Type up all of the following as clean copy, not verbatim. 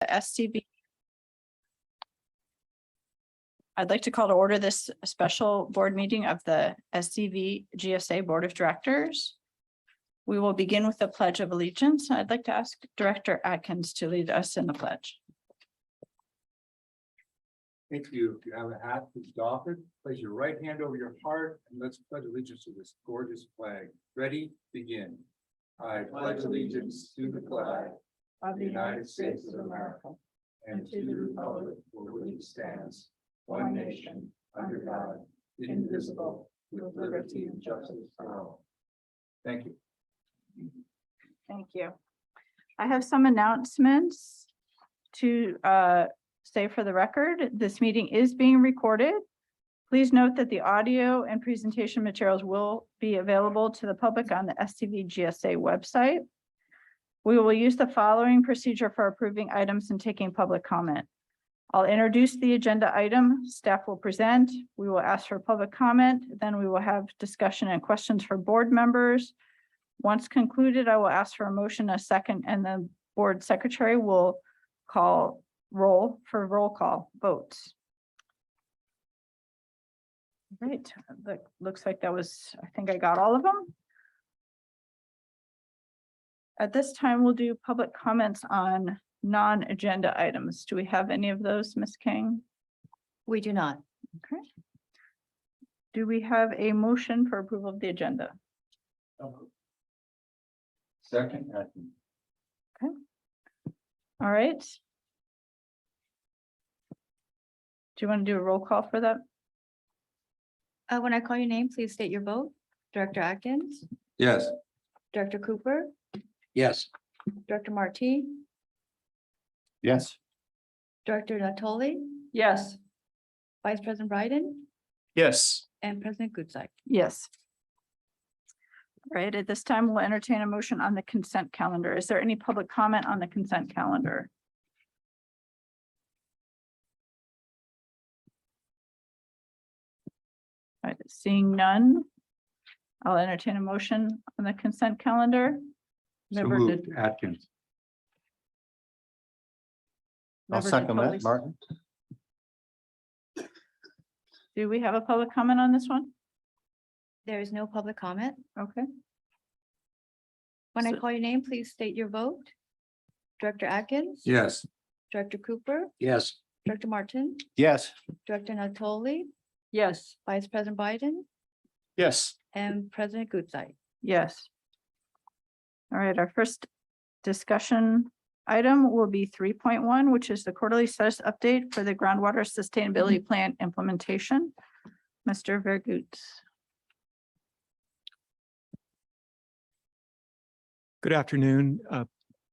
SCV. I'd like to call to order this special board meeting of the SCV GSA Board of Directors. We will begin with the Pledge of Allegiance. I'd like to ask Director Atkins to lead us in the pledge. Thank you. If you have a hat, please doff it. Place your right hand over your heart and let's pledge allegiance to this gorgeous flag. Ready? Begin. I pledge allegiance to the flag of the United States of America and to the republic for which it stands, one nation, under God, indivisible, with liberty and justice for all. Thank you. Thank you. I have some announcements to say for the record. This meeting is being recorded. Please note that the audio and presentation materials will be available to the public on the SCV GSA website. We will use the following procedure for approving items and taking public comment. I'll introduce the agenda item, staff will present, we will ask for public comment, then we will have discussion and questions for board members. Once concluded, I will ask for a motion, a second, and the board secretary will call roll for roll call votes. Right, that looks like that was, I think I got all of them. At this time, we'll do public comments on non-agenda items. Do we have any of those, Ms. King? We do not. Okay. Do we have a motion for approval of the agenda? Second. Okay. All right. Do you want to do a roll call for that? When I call your name, please state your vote. Director Atkins, Yes. Director Cooper, Yes. Director Marti, Yes. Director Natoli, Yes. Vice President Bryden, Yes. and President Gutzeit. Yes. All right, at this time, we'll entertain a motion on the consent calendar. Is there any public comment on the consent calendar? All right, seeing none, I'll entertain a motion on the consent calendar. So Member moved, Atkins. I'll second that, Martin. Do we have a public comment on this one? There is no public comment. Okay. When I So- call your name, please state your vote. Director Atkins. Yes. Director Cooper, Yes. Director Martin, Yes. Director Natoli, Yes. Vice President Biden, Yes. and President Gutzeit. Yes. All right, our first discussion item will be 3.1, which is the quarterly status update for the groundwater sustainability plan implementation. Mr. Vergoot. Good afternoon,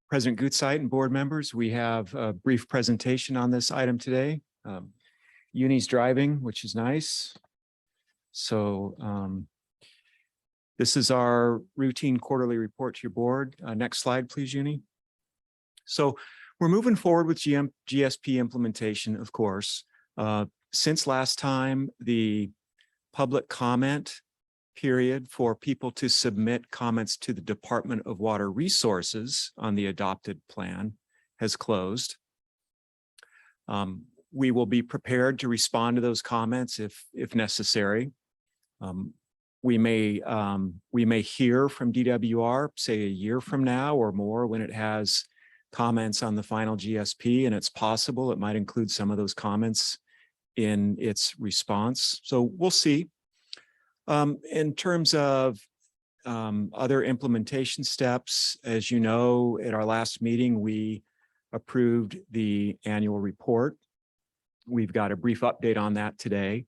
President Gutzeit and board members. We have a brief presentation on this item today. Uni's driving, which is nice. So this is our routine quarterly report to your board. Next slide, please, Uni. So we're moving forward with GSP implementation, of course. Since last time, the public comment period for people to submit comments to the Department of Water Resources on the adopted plan has closed. We will be prepared to respond to those comments if necessary. We may hear from DWR, say a year from now or more, when it has comments on the final GSP, and it's possible it might include some of those comments in its response. So we'll see. In terms of other implementation steps, as you know, at our last meeting, we approved the annual report. We've got a brief update on that today.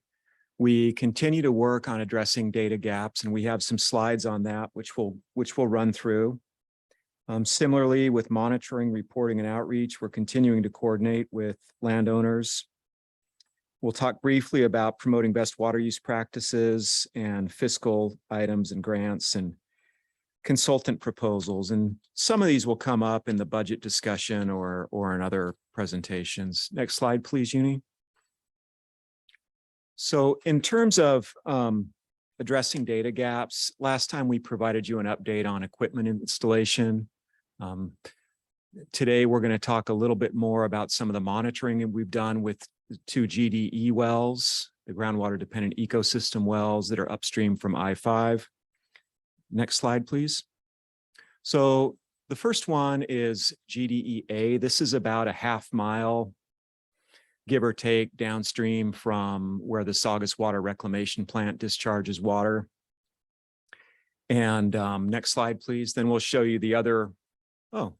We continue to work on addressing data gaps, and we have some slides on that, which we'll run through. Similarly, with monitoring, reporting, and outreach, we're continuing to coordinate with landowners. We'll talk briefly about promoting best water use practices and fiscal items and grants and consultant proposals. And some of these will come up in the budget discussion or in other presentations. Next slide, please, Uni. So in terms of addressing data gaps, last time we provided you an update on equipment installation. Today, we're going to talk a little bit more about some of the monitoring that we've done with the 2 GDE wells, the groundwater dependent ecosystem wells that are upstream from I-5. Next slide, please. So the first one is GDEA. This is about a half-mile, give or take, downstream from where the Saugus Water Reclamation Plant discharges water. And next slide, please. Then we'll show you the other. Oh,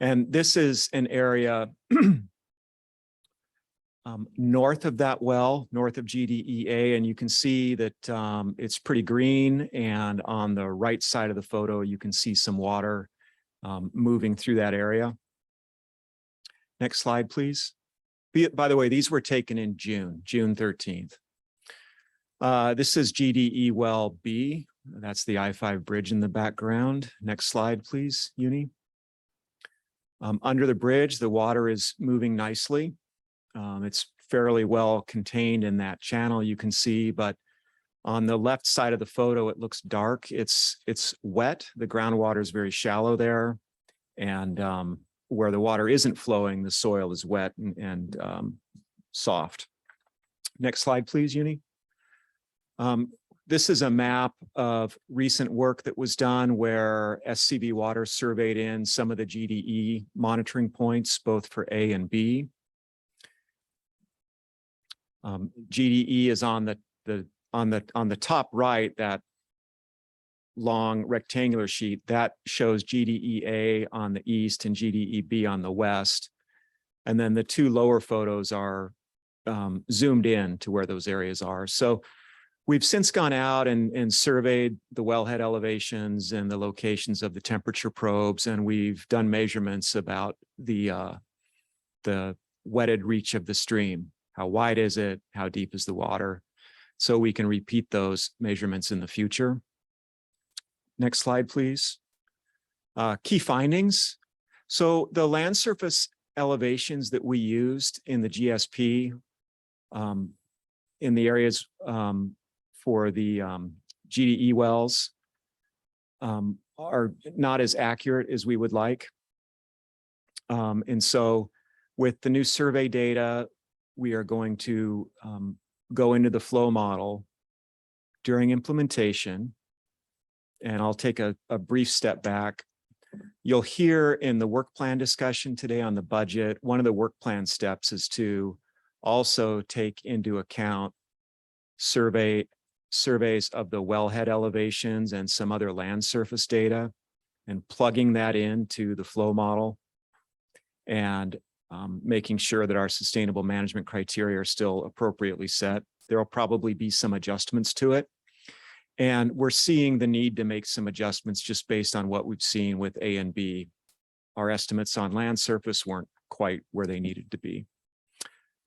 and this is an area north of that well, north of GDEA, and you can see that it's pretty green. And on the right side of the photo, you can see some water moving through that area. Next slide, please. By the way, these were taken in June 13th. This is GDE well B. That's the I-5 bridge in the background. Next slide, please, Uni. Under the bridge, the water is moving nicely. It's fairly well contained in that channel, you can see, but on the left side of the photo, it looks dark. It's wet. The groundwater is very shallow there. And where the water isn't flowing, the soil is wet and soft. Next slide, please, Uni. This is a map of recent work that was done where SCV Water surveyed in some of the GDE monitoring points, both for A and B. GDE is on the top right, that long rectangular sheet that shows GDEA on the east and GDEB on the west. And then the two lower photos are zoomed in to where those areas are. So we've since gone out and surveyed the wellhead elevations and the locations of the temperature probes, and we've done measurements about the wetted reach of the stream. How wide is it? How deep is the water? So we can repeat those measurements in the future. Next slide, please. Key findings. So the land surface elevations that we used in the GSP in the areas for the GDE wells are not as accurate as we would like. And so with the new survey data, we are going to go into the flow model during implementation. And I'll take a brief step back. You'll hear in the work plan discussion today on the budget, one of the work plan steps is to also take into account surveys of the wellhead elevations and some other land surface data, and plugging that into the flow model and making sure that our sustainable management criteria are still appropriately set. There will probably be some adjustments to it. And we're seeing the need to make some adjustments just based on what we've seen with A and B. Our estimates on land surface weren't quite where they needed to be.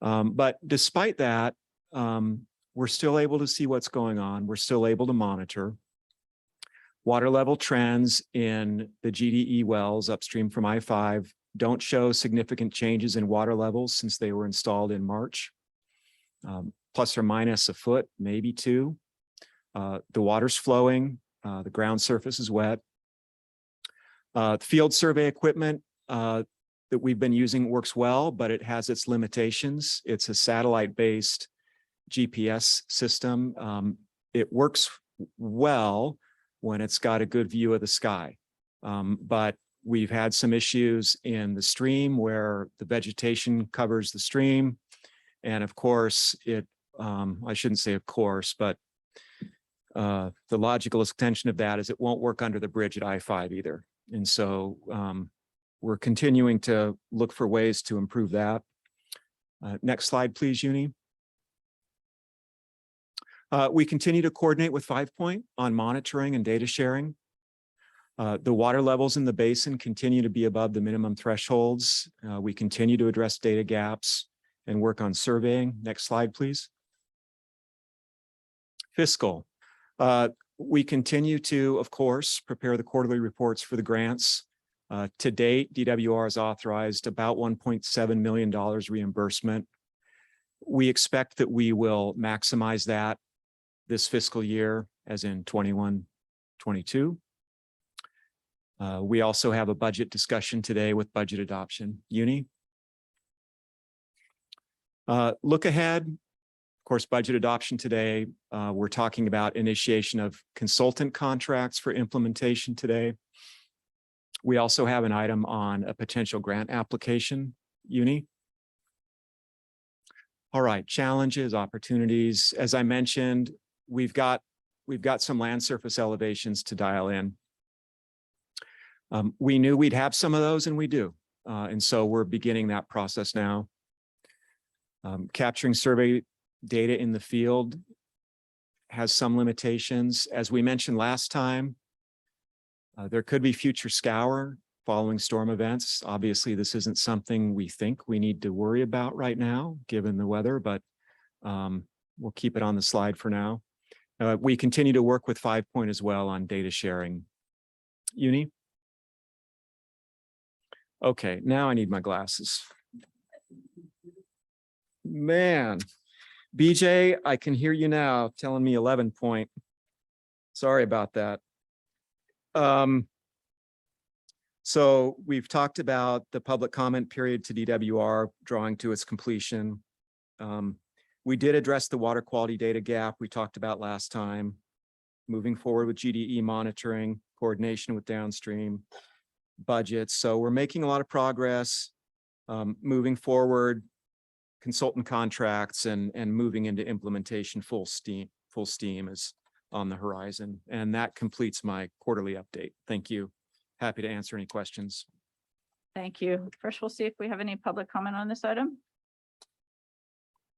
But despite that, we're still able to see what's going on. We're still able to monitor. Water level trends in the GDE wells upstream from I-5 don't show significant changes in water levels since they were installed in March. Plus or minus a foot, maybe 2. The water's flowing, the ground surface is wet. Field survey equipment that we've been using works well, but it has its limitations. It's a satellite-based GPS system. It works well when it's got a good view of the sky. But we've had some issues in the stream where the vegetation covers the stream. And of course, I shouldn't say of course, but the logical extension of that is it won't work under the bridge at I-5 either. And so we're continuing to look for ways to improve that. Next slide, please, Uni. We continue to coordinate with 5 Point on monitoring and data sharing. The water levels in the basin continue to be above the minimum thresholds. We continue to address data gaps and work on surveying. Next slide, please. Fiscal. We continue to, of course, prepare the quarterly reports for the grants. To date, DWR has authorized about $1.7 million reimbursement. We expect that we will maximize that this fiscal year, as in 21-22. We also have a budget discussion today with budget adoption. Uni? Look ahead. Of course, budget adoption today. We're talking about initiation of consultant contracts for implementation today. We also have an item on a potential grant application. Uni? All right, challenges, opportunities. As I mentioned, we've got some land surface elevations to dial in. We knew we'd have some of those, and we do. And so we're beginning that process now. Capturing survey data in the field has some limitations. As we mentioned last time, there could be future scour following storm events. Obviously, this isn't something we think we need to worry about right now, given the weather, but we'll keep it on the slide for now. We continue to work with 5 Point as well on data sharing. Uni? Okay, now I need my glasses. Man, BJ, I can hear you now telling me 11 Point. Sorry about that. So we've talked about the public comment period to DWR drawing to its completion. We did address the water quality data gap we talked about last time, moving forward with GDE monitoring, coordination with downstream budgets. So we're making a lot of progress, moving forward, consultant contracts and moving into implementation full steam is on the horizon. And that completes my quarterly update. Thank you. Happy to answer any questions. Thank you. First, we'll see if we have any public comment on this item.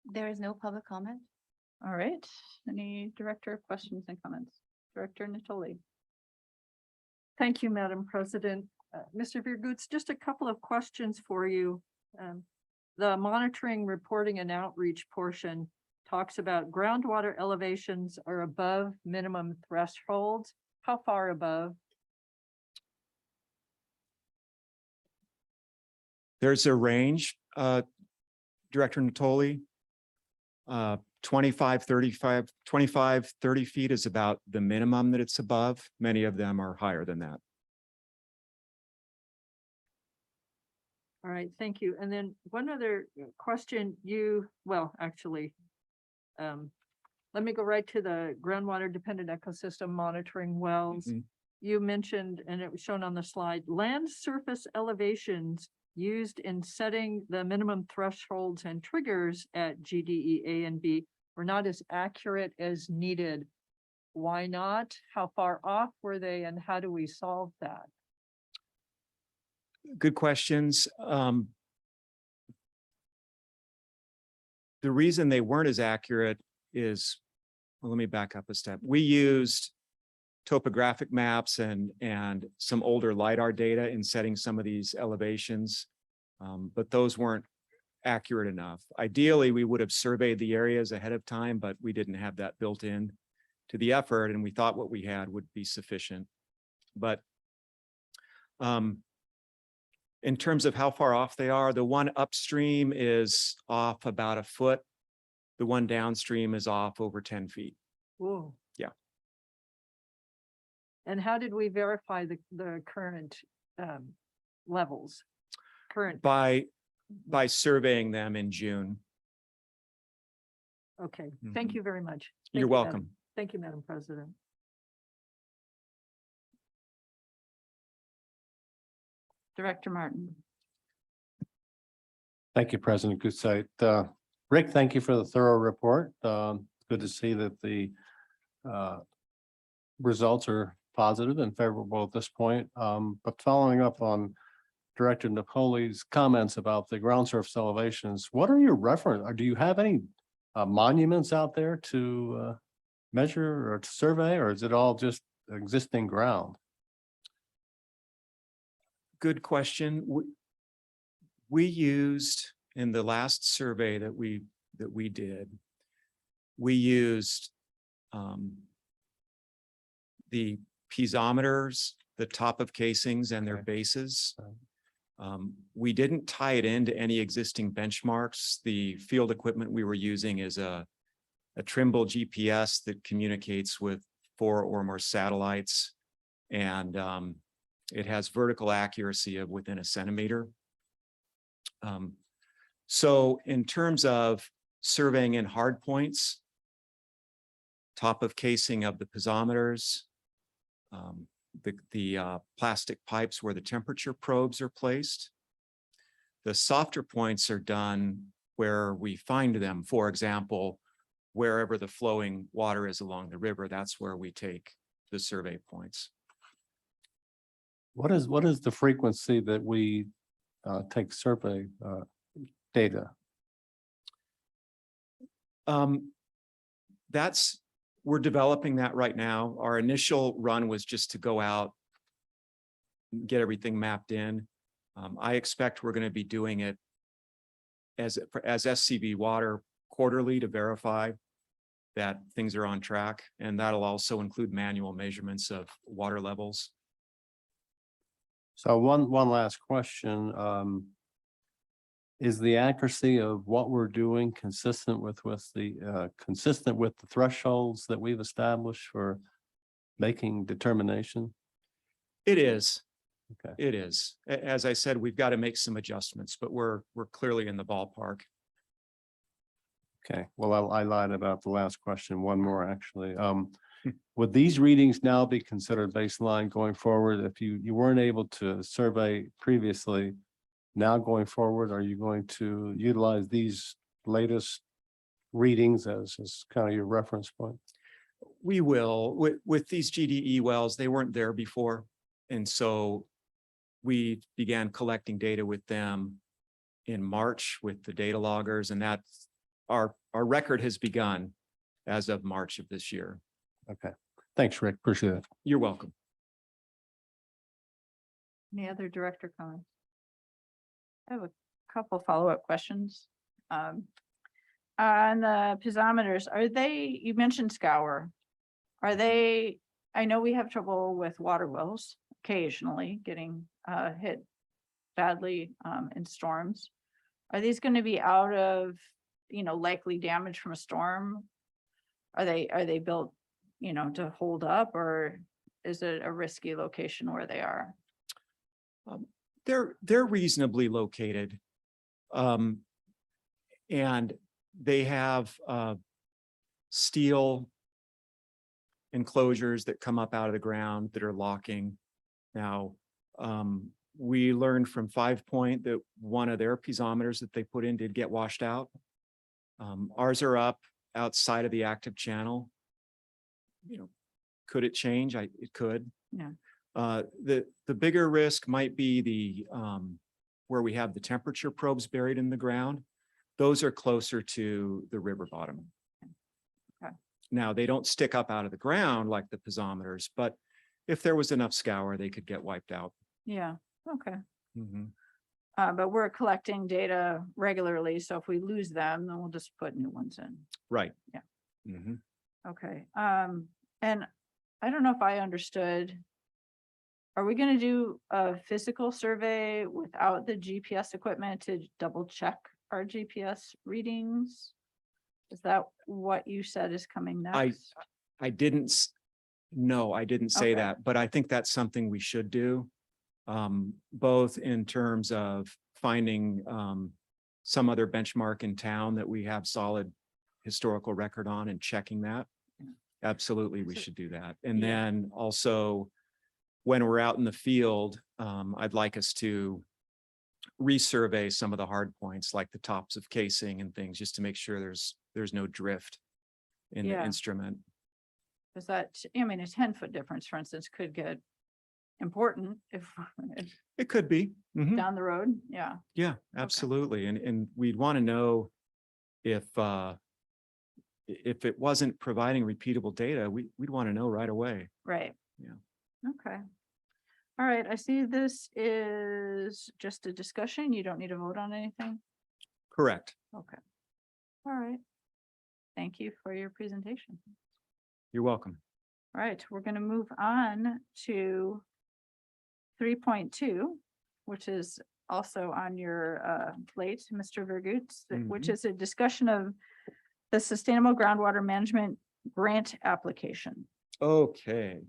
There is no public comment. All right. Any director questions and comments? Director Natoli. Thank you, Madam President. Mr. Virgutz, just a couple of questions for you. The monitoring, reporting, and outreach portion talks about groundwater elevations are above minimum thresholds. How far above? There's a range, Director Natoli. 25, 30 feet is about the minimum that it's above. Many of them are higher than that. All right, thank you. And then one other question let me go right to the groundwater dependent ecosystem monitoring wells. Mhm. You mentioned, and it was shown on the slide, land surface elevations used in setting the minimum thresholds and triggers at GDE A and B were not as accurate as needed. Why not? How far off were they, and how do we solve that? Good questions. The reason they weren't as accurate is, well, let me back up a step. We used topographic maps and some older LiDAR data in setting some of these elevations, but those weren't accurate enough. Ideally, we would have surveyed the areas ahead of time, but we didn't have that built in to the effort, and we thought what we had would be sufficient. But in terms of how far off they are, the one upstream is off about a foot. The one downstream is off over 10 feet. Whoa. Yeah. And how did we verify the current levels? By surveying them in June. Okay, thank you very much. You're Thank you, Madam- welcome. Thank you, Madam President. Director Martin. Thank you, President Gutsite. Rick, thank you for the thorough report. Good to see that the results are positive and favorable at this point. But following up on Director Napoli's comments about the ground surface elevations, what are your reference, or do you have any monuments out there to measure or to survey, or is it all just existing ground? Good question. We used in the last survey that we did, we used the piezometers, the top of casings and their Okay. bases. We didn't tie it into any existing benchmarks. The field equipment we were using is a Trimble GPS that communicates with 4 or more satellites. And It has vertical accuracy of within a centimeter. So in terms of surveying in hard points, top of casing of the piezometers, the plastic pipes where the temperature probes are placed. The softer points are done where we find them. For example, wherever the flowing water is along the river, that's where we take the survey points. What is the frequency that we take survey data? We're developing that right now. Our initial run was just to go out, get everything mapped in. I expect we're going to be doing it as SCV water quarterly to verify that things are on track. And that'll also include manual measurements of water levels. So one last question. Is the accuracy of what we're doing consistent with the thresholds that we've established for making determination? It is. Okay. It is. As I said, we've got to make some adjustments, but we're clearly in the ballpark. Okay, well, I lied about the last question. One more, actually. Would these readings now be considered baseline going forward? If you weren't able to survey previously, now going forward, are you going to utilize these latest readings as kind of your reference point? We will. With these GDE wells, they weren't there before. And so we began collecting data with them in March with the data loggers, and that's our record has begun as of March of this year. Okay, thanks, Rick. Appreciate it. You're welcome. Any other director comments? I have a couple follow-up questions. On the piezometers, you mentioned scour. Are they, I know we have trouble with water wells occasionally getting hit badly in storms. Are these going to be out of, likely damage from a storm? Are they built, to hold up, or is it a risky location where they are? They're reasonably located. And they have steel enclosures that come up out of the ground that are locking. Now, we learned from 5 Point that one of their piezometers that they put in did get washed out. Ours are up outside of the active channel. Could it change? It could. Yeah. The bigger risk might be the where we have the temperature probes buried in the ground. Those are closer to the river bottom. Okay. Now, they don't stick up out of the ground like the piezometers, but if there was enough scour, they could get wiped out. Yeah, okay. Mhm. But we're collecting data regularly, so if we lose them, then we'll just put new ones in. Right. Yeah. Mhm. Okay, and I don't know if I understood. Are we gonna do a physical survey without the GPS equipment to double check our GPS readings? Is that what you said is coming next? I didn't say Okay. that, but I think that's something we should do. Both in terms of finding some other benchmark in town that we have solid historical record on and checking that. Absolutely, we should do that. And Yeah. then also, when we're out in the field, I'd like us to resurvey some of the hard points, like the tops of casing and things, just to make sure there's no drift in the Yeah. instrument. Is that, a 10-foot difference, for instance, could get important if It could be. Mhm. down the road, yeah. Yeah, absolutely. And we'd want to know if it wasn't providing repeatable data, we'd want to know right away. Right. Yeah. Okay. All right, I see this is just a discussion. You don't need to vote on anything. Correct. Okay. All right. Thank you for your presentation. You're welcome. All right, we're going to move on to 3.2, which is also on your plate, Mr. Vergoots, which Mhm. is a discussion of the Sustainable Groundwater Management Grant application. Okay.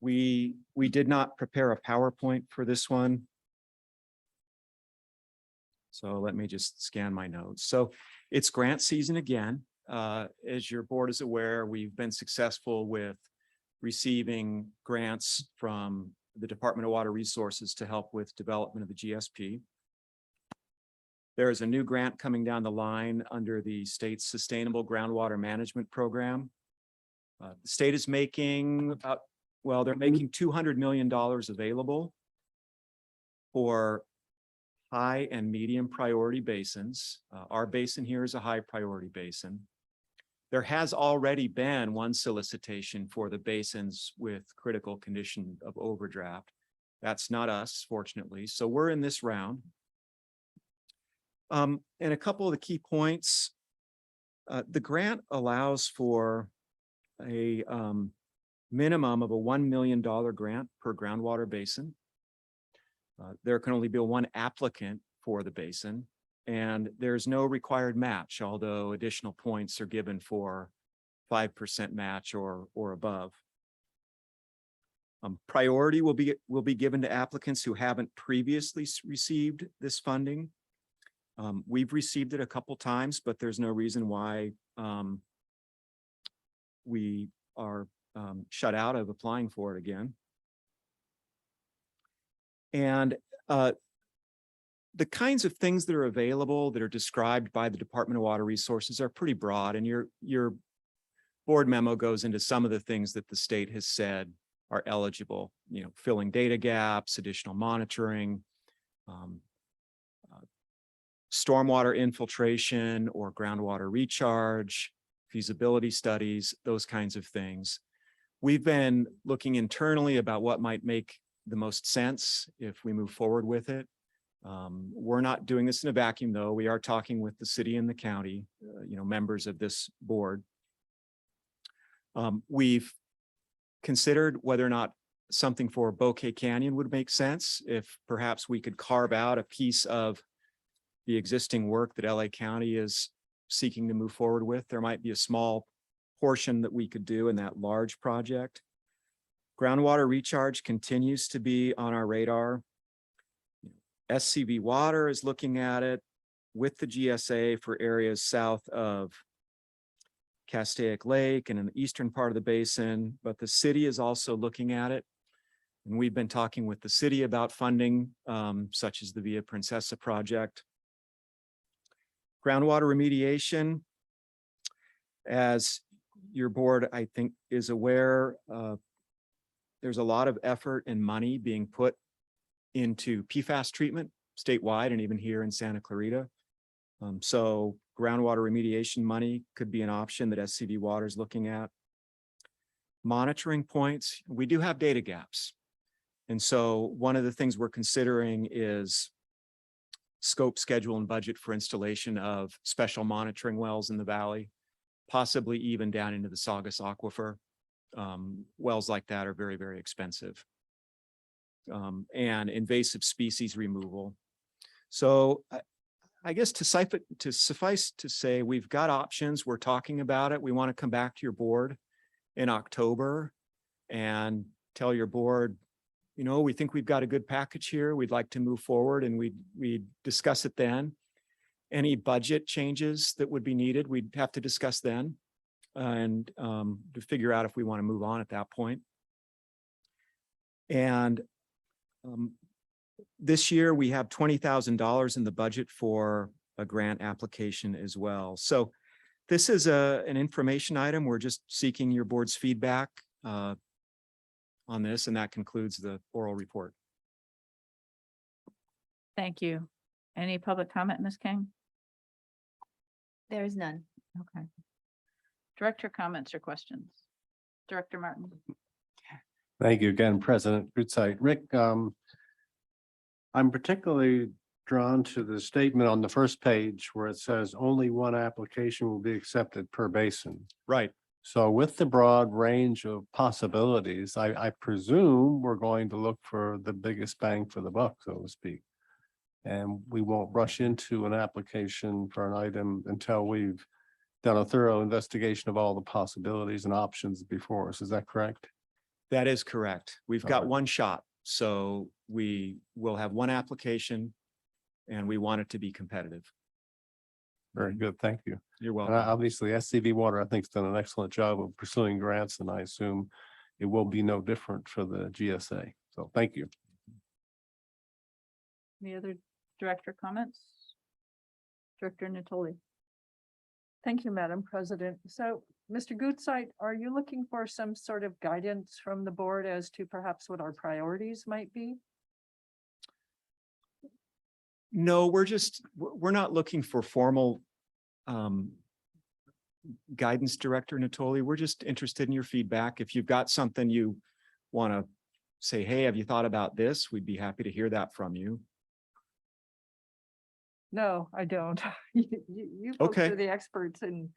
We did not prepare a PowerPoint for this one. So let me just scan my notes. So it's grant season again. As your board is aware, we've been successful with receiving grants from the Department of Water Resources to help with development of the GSP. There is a new grant coming down the line under the state's Sustainable Groundwater Management Program. The state is making about, well, they're making $200 million available for high and medium priority basins. Our basin here is a high priority basin. There has already been one solicitation for the basins with critical condition of overdraft. That's not us, fortunately. So we're in this round. And a couple of the key points, the grant allows for a minimum of a $1 million grant per groundwater basin. There can only be one applicant for the basin, and there's no required match, although additional points are given for 5% match or above. Priority will be given to applicants who haven't previously received this funding. We've received it a couple times, but there's no reason why we are shut out of applying for it again. And the kinds of things that are available that are described by the Department of Water Resources are pretty broad, and your board memo goes into some of the things that the state has said are eligible, you know, filling data gaps, additional monitoring, stormwater infiltration or groundwater recharge, feasibility studies, those kinds of things. We've been looking internally about what might make the most sense if we move forward with it. We're not doing this in a vacuum, though. We are talking with the city and the county, you know, members of this board. We've considered whether or not something for Bouquet Canyon would make sense, if perhaps we could carve out a piece of the existing work that LA County is seeking to move forward with. There might be a small portion that we could do in that large project. Groundwater recharge continues to be on our radar. SCV Water is looking at it with the GSA for areas south of Castaic Lake and in the eastern part of the basin, but the city is also looking at it. And we've been talking with the city about funding, such as the Via Princesa project. Groundwater remediation, as your board, I think, is aware, there's a lot of effort and money being put into PFAS treatment statewide and even here in Santa Clarita. So groundwater remediation money could be an option that SCV Water is looking at. Monitoring points, we do have data gaps. And so one of the things we're considering is scope, schedule, and budget for installation of special monitoring wells in the valley, possibly even down into the Saugus Aquifer. Wells like that are very, very expensive. And invasive species removal. So I guess to suffice to say, we've got options. We're talking about it. We want to come back to your board in October and tell your board, you know, we think we've got a good package here. We'd like to move forward, and we'd discuss it then. Any budget changes that would be needed, we'd have to discuss then and to figure out if we want to move on at that point. And this year we have $20,000 in the budget for a grant application as well. So this is an information item. We're just seeking your board's feedback on this, and that concludes the oral report. Thank you. Any public comment, Ms. King? There is none. Okay. Director comments or questions? Director Martin. Thank you again, President Goodside. Rick, I'm particularly drawn to the statement on the first page where it says only one application will be accepted per basin. Right. So with the broad range of possibilities, I presume we're going to look for the biggest bang for the buck, so to speak. And we won't rush into an application for an item until we've done a thorough investigation of all the possibilities and options before us. Is that correct? That is correct. We've got Alright. one shot, so we will have one application and we want it to be competitive. Very good, thank you. You're And welcome. obviously SCV Water, I think, has done an excellent job of pursuing grants, and I assume it will be no different for the GSA. So thank you. Any other director comments? Director Natoli. Thank you, Madam President. So, Mr. Gutzeit, are you looking for some sort of guidance from the board as to perhaps what our priorities might be? No, we're not looking for formal guidance, Director Natoli. We're just interested in your feedback. If you've got something you want to say, hey, have you thought about this? We'd be happy to hear that from you. No, I don't. You folks Okay. are the experts the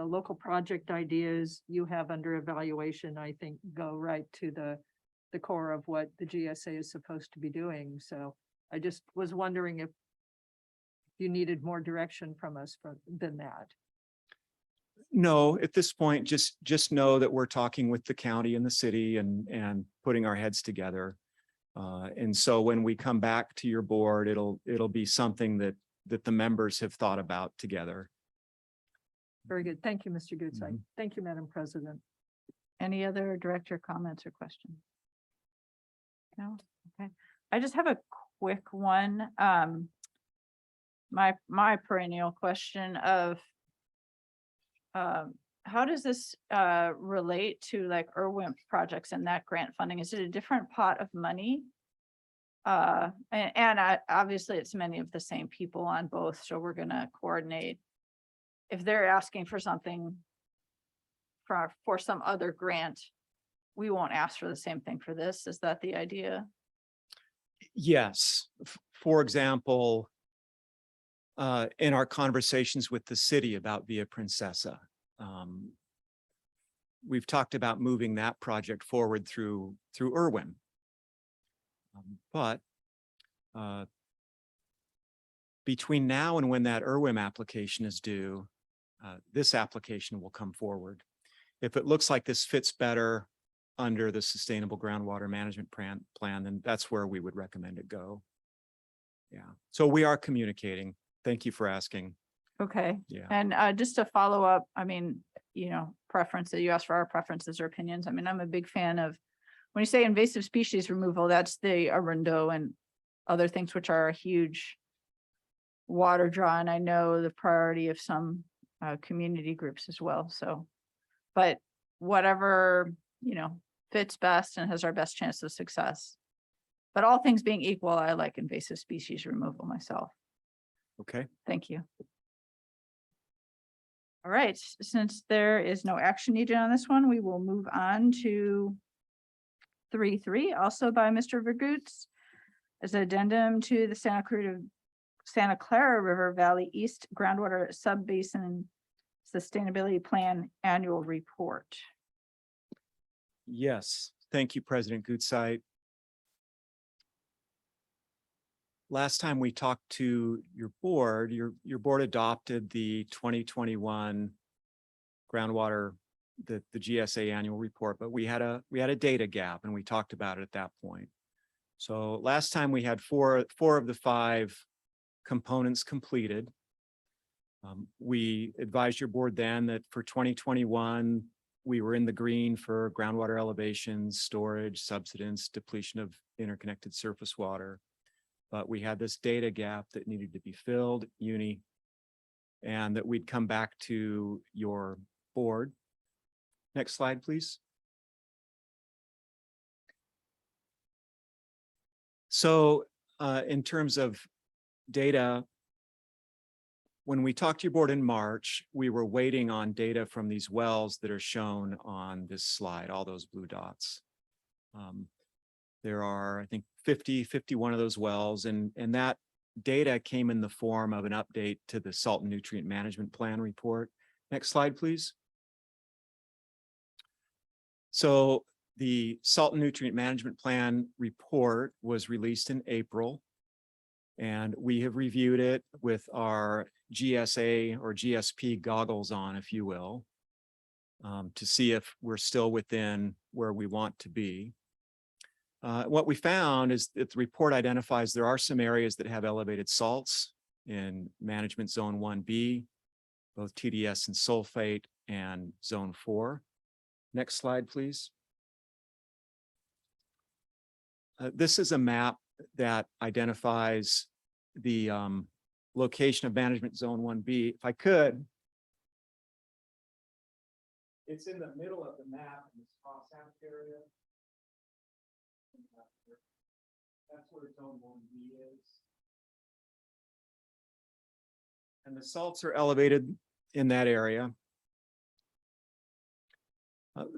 local project ideas you have under evaluation, I think, go right to the core of what the GSA is supposed to be doing. So I just was wondering if you needed more direction from us than that. No, at this point, just know that we're talking with the county and the city and putting our heads together. And so when we come back to your board, it'll be something that the members have thought about together. Very good. Thank you, Mr. Gutzeit. Mhm. Thank you, Madam President. Any other director comments or questions? No, okay. I just have a quick one. My perennial question of how does this relate to like IRWIMP projects and that grant funding? Is it a different pot of money? Obviously it's many of the same people on both, so we're gonna coordinate. If they're asking for something for some other grant, we won't ask for the same thing for this. Is that the idea? Yes. For example, in our conversations with the city about Via Princesa, we've talked about moving that project forward through IRWIN. But between now and when that IRWIN application is due, this application will come forward. If it looks like this fits better under the Sustainable Groundwater Management Plan, then that's where we would recommend it go. Yeah, so we are communicating. Thank you for asking. Okay. Yeah. And just to follow up, I mean, preferences, you asked for our preferences or opinions. I mean, I'm a big fan of, when you say invasive species removal, that's the arundo and other things which are a huge water draw. And I know the priority of some community groups as well. So, but whatever, fits best and has our best chance of success. But all things being equal, I like invasive species removal myself. Okay. Thank you. All right, since there is no action needed on this one, we will move on to 3.3, also by Mr. Vergoots, as an addendum to the Santa Clara River Valley East Groundwater Subbasin Sustainability Plan Annual Report. Yes, thank you, President Gutzeit. Last time we talked to your board, your board adopted the 2021 groundwater, the GSA annual report, but we had a data gap and we talked about it at that point. So last time we had four of the 5 components completed. We advised your board then that for 2021, we were in the green for groundwater elevations, storage, subsidence, depletion of interconnected surface water. But we had this data gap that needed to be filled, and that we'd come back to your board. Next slide, please. So in terms of data, when we talked to your board in March, we were waiting on data from these wells that are shown on this slide, all those blue dots. There are, I think, 51 of those wells, and that data came in the form of an update to the Salt and Nutrient Management Plan report. Next slide, please. So the Salt and Nutrient Management Plan report was released in April, and we have reviewed it with our GSA or GSP goggles on, if you will. to see if we're still within where we want to be. What we found is that the report identifies there are some areas that have elevated salts in management zone 1B, both TDS and sulfate, and zone 4. Next slide, please. This is a map that identifies the location of management zone 1B. If I could, it's in the middle of the map in this cross-hatch area. That's where zone 1B is. And the salts are elevated in that area.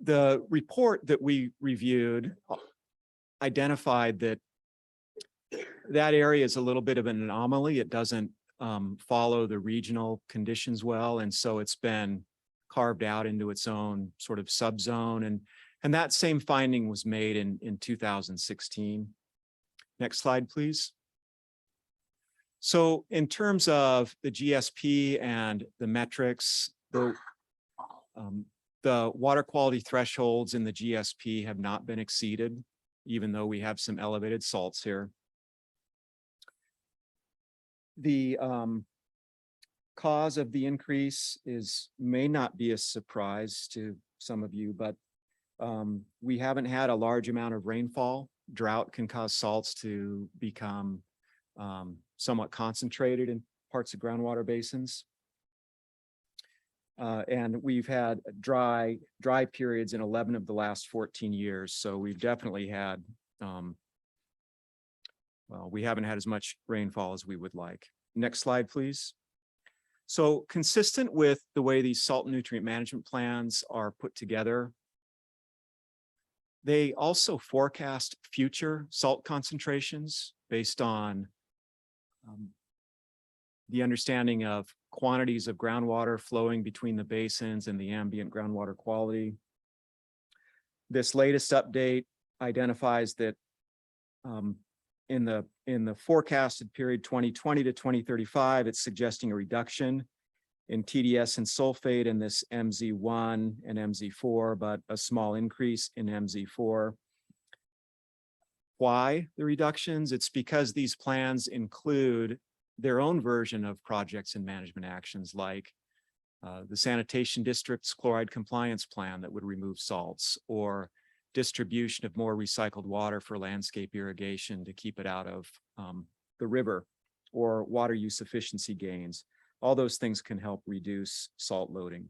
The report that we reviewed identified that that area is a little bit of an anomaly. It doesn't follow the regional conditions well, and so it's been carved out into its own sort of subzone. And that same finding was made in 2016. Next slide, please. So in terms of the GSP and the metrics, the water quality thresholds in the GSP have not been exceeded, even though we have some elevated salts here. The cause of the increase may not be a surprise to some of you, but we haven't had a large amount of rainfall. Drought can cause salts to become somewhat concentrated in parts of groundwater basins. And we've had dry periods in 11 of the last 14 years. So we've definitely had, well, we haven't had as much rainfall as we would like. Next slide, please. So consistent with the way these salt and nutrient management plans are put together, they also forecast future salt concentrations based on the understanding of quantities of groundwater flowing between the basins and the ambient groundwater quality. This latest update identifies that in the forecasted period 2020 to 2035, it's suggesting a reduction in TDS and sulfate in this MZ1 and MZ4, but a small increase in MZ4. Why the reductions? It's because these plans include their own version of projects and management actions, like the sanitation district's chloride compliance plan that would remove salts, or distribution of more recycled water for landscape irrigation to keep it out of the river, or water use efficiency gains. All those things can help reduce salt loading.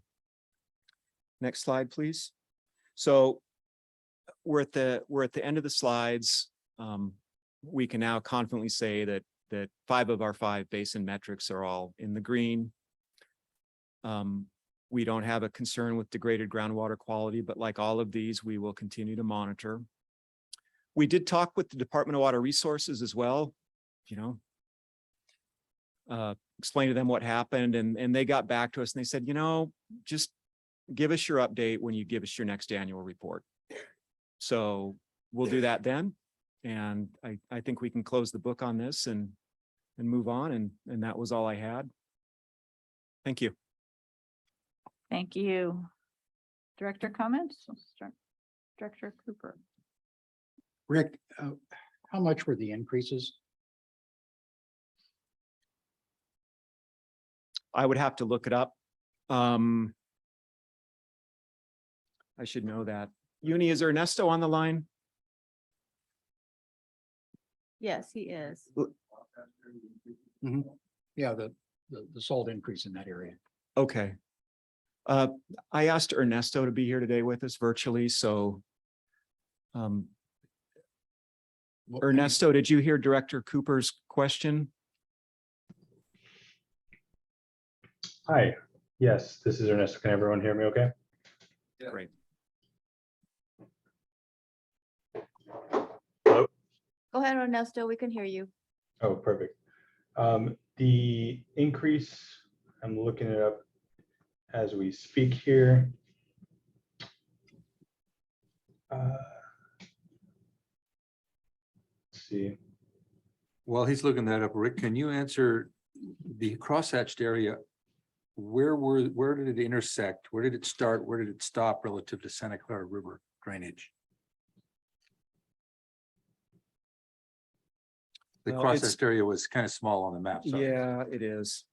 Next slide, please. So we're at the end of the slides. We can now confidently say that 5 of our 5 basin metrics are all in the green. We don't have a concern with degraded groundwater quality, but like all of these, we will continue to monitor. We did talk with the Department of Water Resources as well, explain to them what happened, and they got back to us and they said, just give us your update when you give us your next annual report. So we'll do that then. And I think we can close the book on this and move on. And that was all I had. Thank you. Thank you. Director comments? Let's start. Director Cooper. Rick, how much were the increases? I would have to look it up. I should know that. Uni, is Ernesto on the line? Yes, he is. Yeah, the salt increase in that area. Okay. I asked Ernesto to be here today with us virtually, so Ernesto, did you hear Director Cooper's question? Hi, yes, this is Ernesto. Can everyone hear me okay? Yeah. Great. Hello? Go ahead, Ernesto, we can hear you. Oh, perfect. The increase, I'm looking it up as we speak here. Let's see. While he's looking that up, Rick, can you answer the crosshatched area where did it intersect? Where did it start? Where did it stop relative to Santa Clara River drainage? The Well, cross it's- test area was kind of small on the map. sorry. Yeah, it is.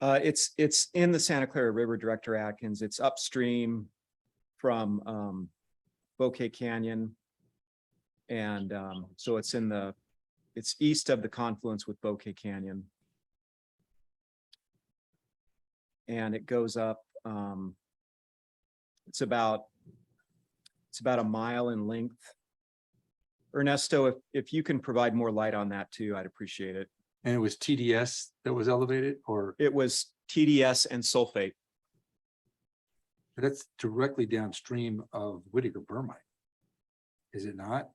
It's in the Santa Clara River, Director Atkins. It's upstream from Bouquet Canyon. And so it's east of the confluence with Bouquet Canyon. And it goes up, it's about a mile in length. Ernesto, if you can provide more light on that too, I'd appreciate it. And it was TDS that was elevated, or It was TDS and sulfate. that's directly downstream of Whitaker Burmite. Is it not?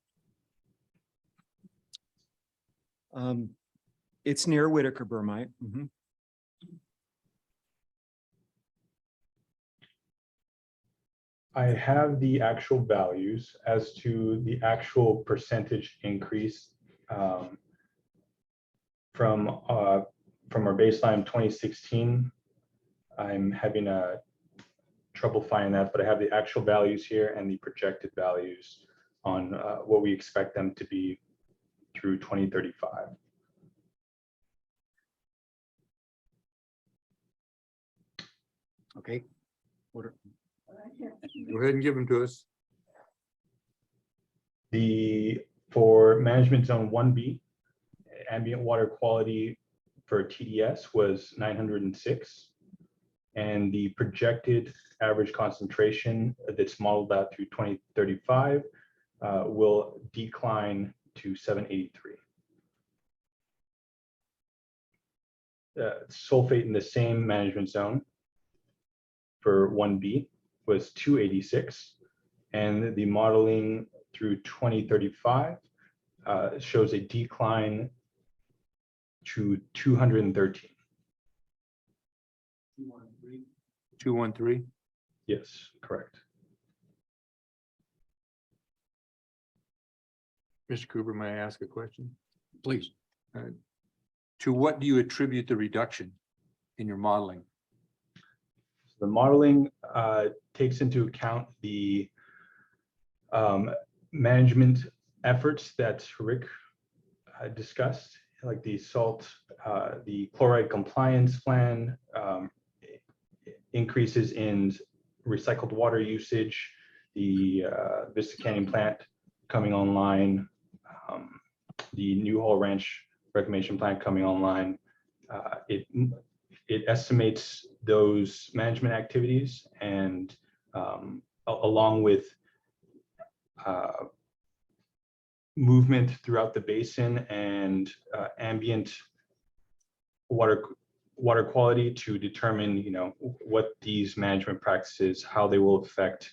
It's near Whitaker Burmite. Mhm. I have the actual values as to the actual percentage increase from our baseline 2016. I'm having a trouble finding that, but I have the actual values here and the projected values on what we expect them to be through 2035. Okay. Go ahead and give them to us. For management zone 1B, ambient water quality for TDS was 906. And the projected average concentration that's modeled out through 2035 will decline to 783. Sulfate in the same management zone for 1B was 286, and the modeling through 2035 shows a decline to 213. 213. Yes, correct. Mr. Cooper, may I ask a question? Please. To what do you attribute the reduction in your modeling? The modeling takes into account the management efforts that Rick discussed, like the salt, the chloride compliance plan, increases in recycled water usage, the Vista Canyon plant coming online, the New Hall Ranch reclamation plant coming online. It estimates those management activities and along with movement throughout the basin and ambient water quality to determine, what these management practices, how they will affect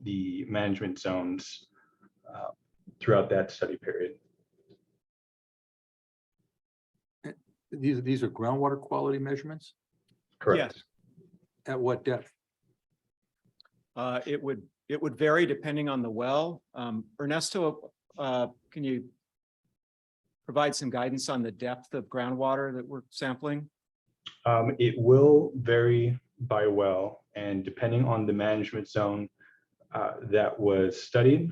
the management zones throughout that study period. These are groundwater quality measurements? Correct. At what depth? It would vary depending on the well. Ernesto, can you provide some guidance on the depth of groundwater that we're sampling? It will vary by well, and depending on the management zone that was studied,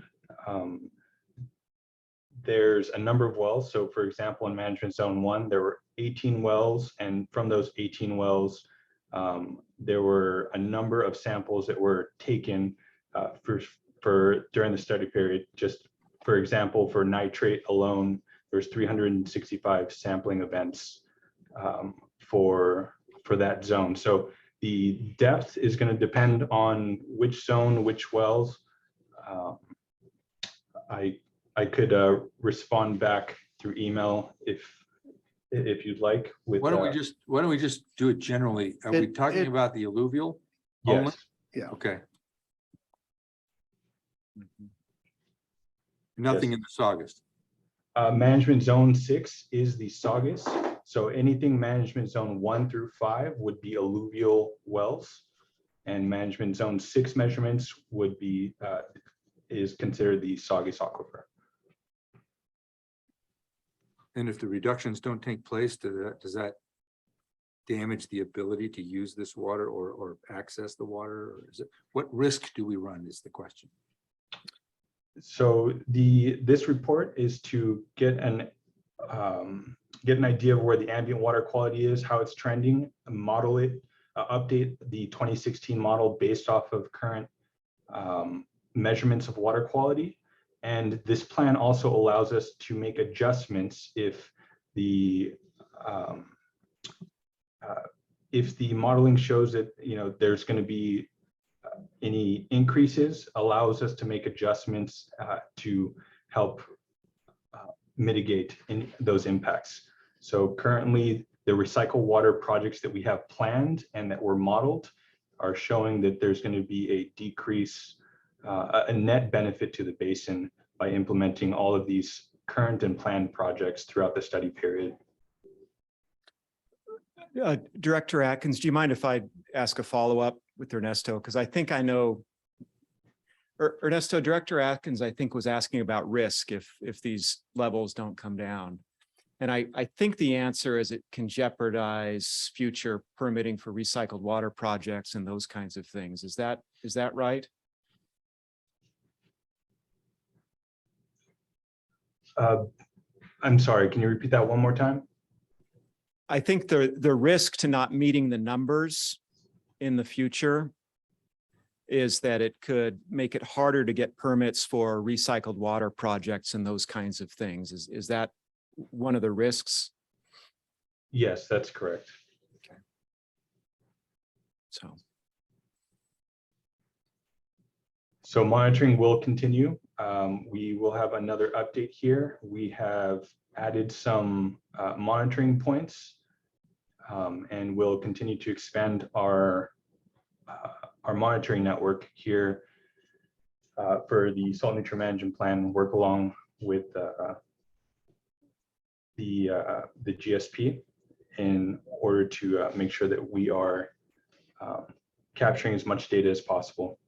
there's a number of wells. So for example, in management zone 1, there were 18 wells, and from those 18 wells, there were a number of samples that were taken for during the study period. Just for example, for nitrate alone, there's 365 sampling events for that zone. So the depth is going to depend on which zone, which wells. I could respond back through email if you'd like. With Why don't we just do it generally? Are we talking about the alluvial? only? yes, Yeah. Okay. Nothing in the Saugus. management zone 6 is the Saugus. So anything management zone 1 through 5 would be alluvial wells, and management zone 6 measurements would be is considered the Saugus aquifer. And if the reductions don't take place, does that damage the ability to use this water or access the water? Or is it, what risk do we run is the question. So this report is to get an idea of where the ambient water quality is, how it's trending, model it, update the 2016 model based off of current measurements of water quality. And this plan also allows us to make adjustments if the modeling shows that there's going to be any increases, allows us to make adjustments to help mitigate those impacts. So currently, the recycle water projects that we have planned and that were modeled are showing that there's going to be a decrease, a net benefit to the basin by implementing all of these current and planned projects throughout the study period. Director Atkins, do you mind if I ask a follow-up with Ernesto? Because I think I know, Ernesto, Director Atkins, I think, was asking about risk if these levels don't come down. And I think the answer is it can jeopardize future permitting for recycled water projects and those kinds of things. Is that right? I'm sorry, can you repeat that one more time? I think the risk to not meeting the numbers in the future is that it could make it harder to get permits for recycled water projects and those kinds of things. Is that one of the risks? Yes, that's correct. Okay. So monitoring will continue. We will have another update here. We have added some monitoring points, and we'll continue to expand our monitoring network here for the salt nutrient management plan, work along with the GSP in order to make sure that we are capturing as much data as possible.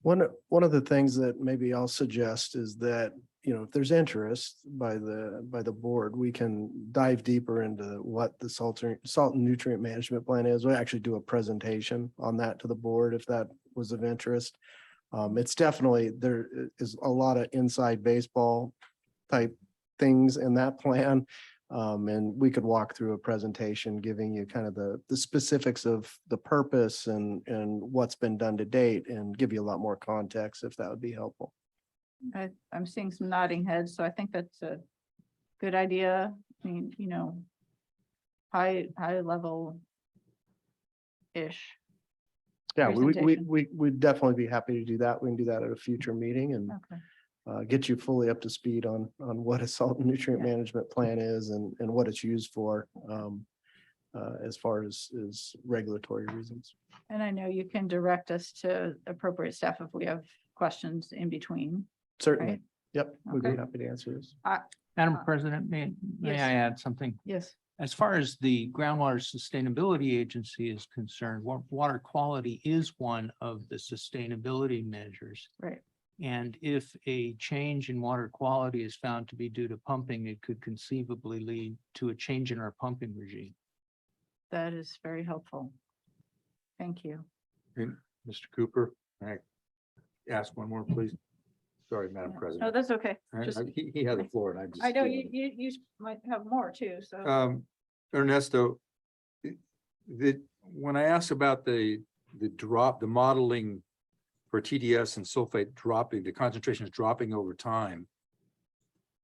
One of the things that maybe I'll suggest is that, if there's interest by the board, we can dive deeper into what the salt and nutrient management plan is. We actually do a presentation on that to the board if that was of interest. It's definitely, there is a lot of inside baseball type things in that plan. And we could walk through a presentation giving you kind of the specifics of the purpose and what's been done to date and give you a lot more context if that would be helpful. I'm seeing some nodding heads, so I think that's a good idea. I mean, high level ish. Yeah, Presentation. we'd definitely be happy to do that. We can do that at a future meeting and Okay. get you fully up to speed on what a salt and nutrient Yeah. management plan is and what it's used for as far as regulatory reasons. And I know you can direct us to appropriate staff if we have questions in between. Certainly. Right. Yep, we'd be Okay. happy to answer this. Madam President, may Yes. I add something? Yes. As far as the Groundwater Sustainability Agency is concerned, water quality is one of the sustainability measures. Right. And if a change in water quality is found to be due to pumping, it could conceivably lead to a change in our pumping regime. That is very helpful. Thank you. Mr. Cooper, can I ask one more, please? Sorry, Madam No, President. that's okay. I- Just- He had the floor and I just. I know you might have more too, so. Ernesto, when I asked about the modeling for TDS and sulfate dropping, the concentrations dropping over time,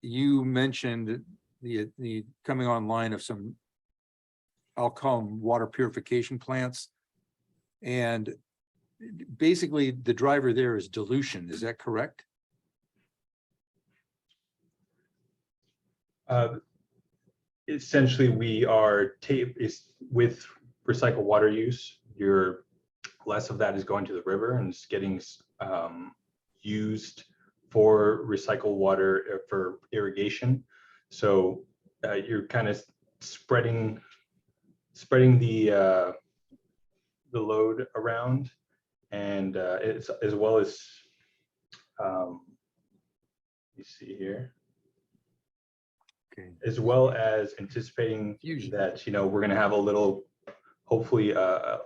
you mentioned the coming online of some, I'll call them water purification plants. And basically the driver there is dilution. Is that correct? Essentially, we are with recycled water use, less of that is going to the river and it's getting used for recycled water for irrigation. So you're kind of spreading the load around, and it's as well as you see here. Okay. as well as anticipating that, we're gonna have a little, hopefully, a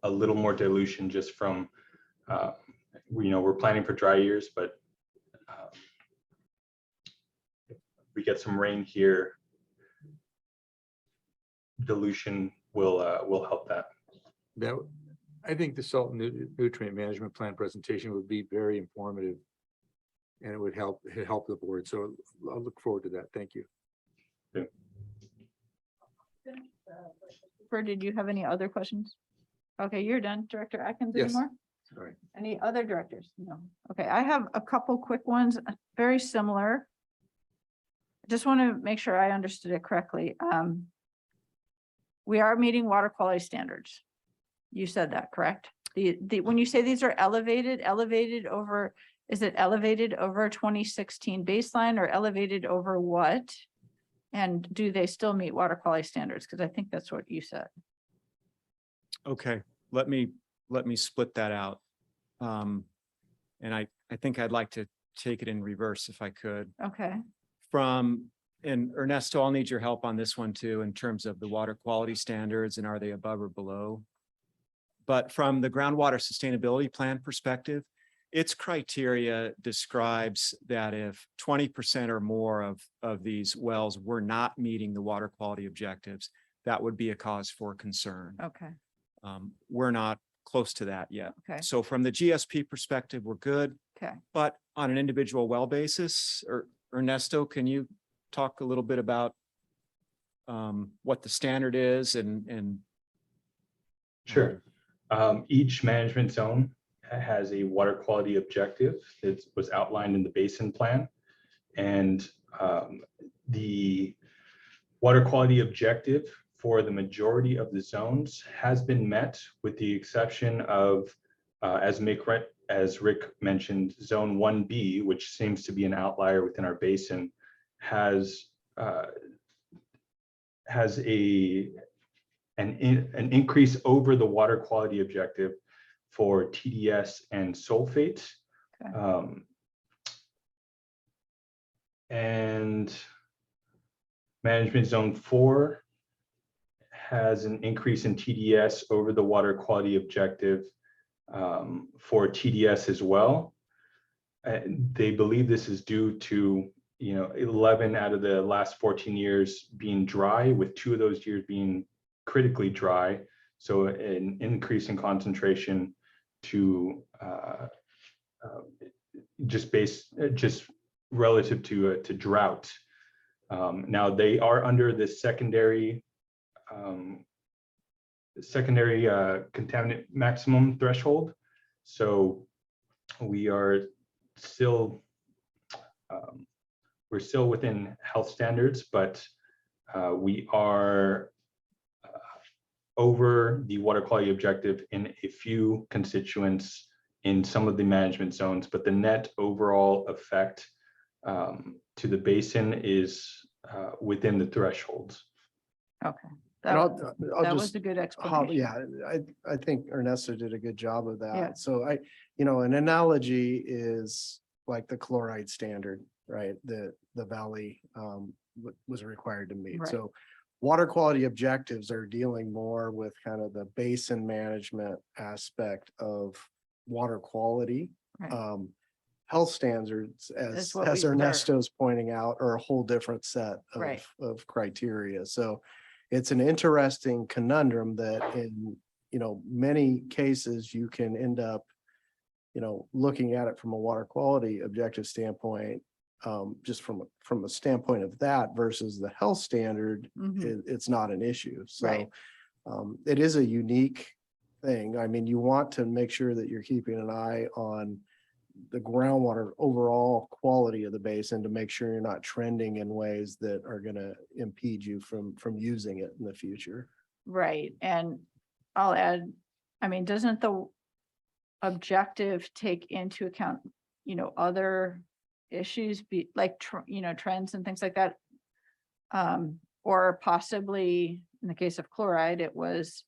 little more dilution just from, we're planning for dry years, but if we get some rain here, dilution will help that. That, I think the salt and nutrient management plan presentation would be very informative. And it would help the board. So I'll look forward to that. Thank you. Bert, did you have any other questions? Okay, you're done. Director Atkins, Yes. anymore? Sorry. Any other directors? No. Okay, I have a couple quick ones, very similar. Just want to make sure I understood it correctly. We are meeting water quality standards. You said that, correct? When you say these are elevated over, is it elevated over 2016 baseline or elevated over what? And do they still meet water quality standards? Because I think that's what you said. Okay, let me split that out. And I think I'd like to take it in reverse if I could. Okay, And Ernesto, I'll need your help on this one too, in terms of the water quality standards and are they above or below? But from the groundwater sustainability plan perspective, its criteria describes that if 20% or more of these wells were not meeting the water quality objectives, that would be a cause for concern. okay, We're not close to that yet. okay, So from the GSP perspective, we're good. okay. But on an individual well basis, Ernesto, can you talk a little bit about what the standard is and Sure. Each management zone has a water quality objective that was outlined in the basin plan. And the water quality objective for the majority of the zones has been met, with the exception of, as Rick mentioned, zone 1B, which seems to be an outlier within our basin, has an increase over the water quality objective for TDS and sulfate. Okay. And management zone 4 has an increase in TDS over the water quality objective for TDS as well. They believe this is due to 11 out of the last 14 years being dry, with 2 of those years being critically dry. So an increase in concentration to just relative to drought. Now they are under the secondary contaminant maximum threshold. So we are still we're still within health standards, but we are over the water quality objective in a few constituents in some of the management zones, but the net overall effect to the basin is within the thresholds. Okay. And That I'll was just a good explanation. Yeah, I think Ernesto did a good job of Yeah. that. So an analogy is like the chloride standard, right? The valley was required to meet. Right. So water quality objectives are dealing more with kind of the basin management aspect of water quality. Right. Health standards, That's what as we- Ernesto's pointing out, are a whole different set Right. of criteria. So it's an interesting conundrum that in, many cases you can end up, looking at it from a water quality objective standpoint, just from a standpoint of that versus the health standard, Mhm. it's not an issue. So Right. it is a unique thing. I mean, you want to make sure that you're keeping an eye on the groundwater overall quality of the basin to make sure you're not trending in ways that are going to impede you from using it in the future. Right, and I'll add, doesn't the objective take into account, other issues be like, trends and things like that? Or possibly in the case of chloride, it was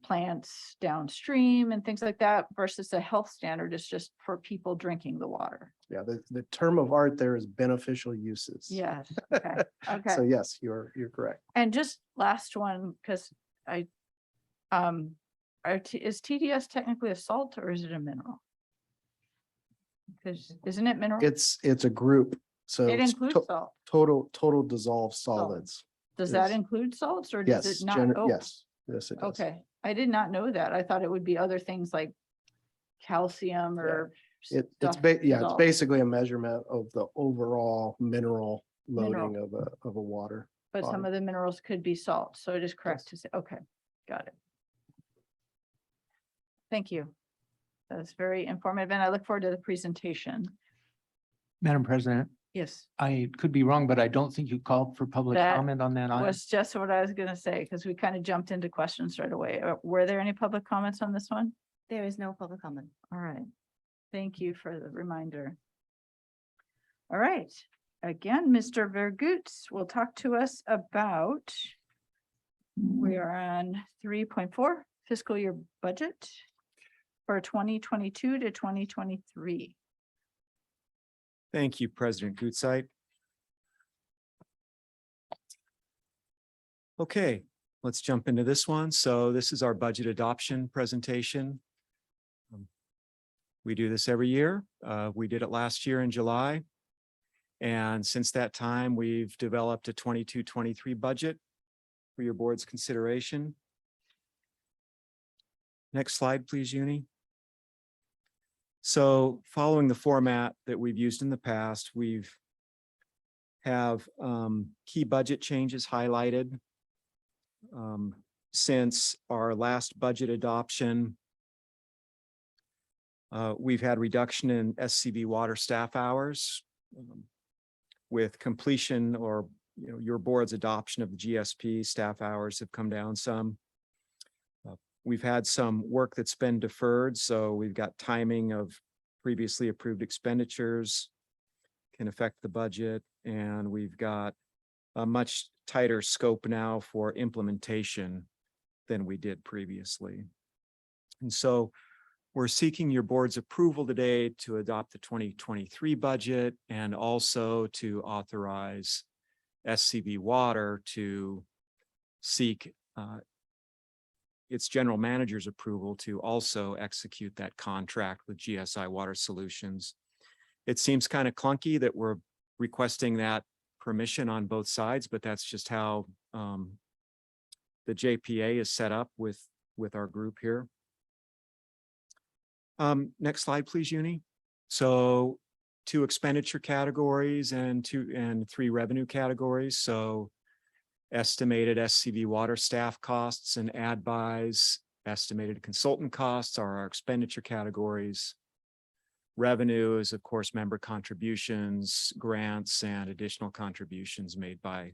plants downstream and things like that versus the health standard is just for people drinking the water. Yeah, the term of art there is beneficial uses. Yes, okay, okay. So yes, you're correct. And just last one, because is TDS technically a salt or is it a mineral? Because isn't it mineral? It's a group, so It it's includes salt. total dissolved solids. Does that Yes. include salts or does Yes, it not? Oh, yes, yes, it does. okay. I did not know that. I thought it would be other things like calcium or. It's stuff, it's salt. basically a measurement of the overall mineral Mineral. loading of a water. But some body. of the minerals could be salt, so it is correct to say, okay, got it. Thank you. That's very informative and I look forward to the presentation. Madam President, Yes, I could be wrong, but I don't think you called for public That comment on that. item. was just what I was gonna say, because we kind of jumped into questions right away. Were there any public comments on this one? There is no public comment. All right. Thank you for the reminder. All right. Again, Mr. Vergoots will talk to us about, we are on 3.4 fiscal year budget for 2022 to 2023. Thank you, President Gutzeit. Okay, let's jump into this one. So this is our budget adoption presentation. We do this every year. We did it last year in July. And since that time, we've developed a 22-23 budget for your board's consideration. Next slide, please, Uni. So following the format that we've used in the past, we've have key budget changes highlighted. Since our last budget adoption, we've had reduction in SCV water staff hours with completion or your board's adoption of the GSP. Staff hours have come down some. We've had some work that's been deferred, so we've got timing of previously approved expenditures can affect the budget, and we've got a much tighter scope now for implementation than we did previously. And so we're seeking your board's approval today to adopt the 2023 budget and also to authorize SCV Water to seek its general manager's approval to also execute that contract with GSI Water Solutions. It seems kind of clunky that we're requesting that permission on both sides, but that's just how the JPA is set up with our group here. Next slide, please, Uni. So 2 expenditure categories and 3 revenue categories. So estimated SCV water staff costs and ad buys, estimated consultant costs are our expenditure categories. Revenue is, of course, member contributions, grants, and additional contributions made by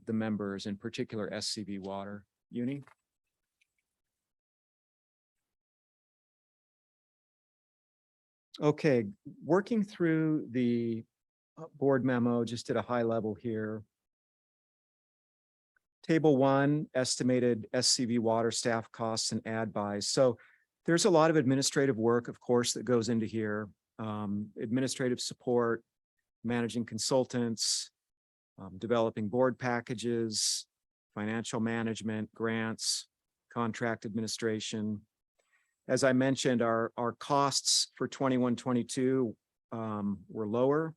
the members, in particular SCV Water. Uni? Okay, working through the board memo, just at a high level here. Table 1, estimated SCV water staff costs and ad buys. So there's a lot of administrative work, of course, that goes into here. Administrative support, managing consultants, developing board packages, financial management, grants, contract administration. As I mentioned, our costs for 21-22 were lower.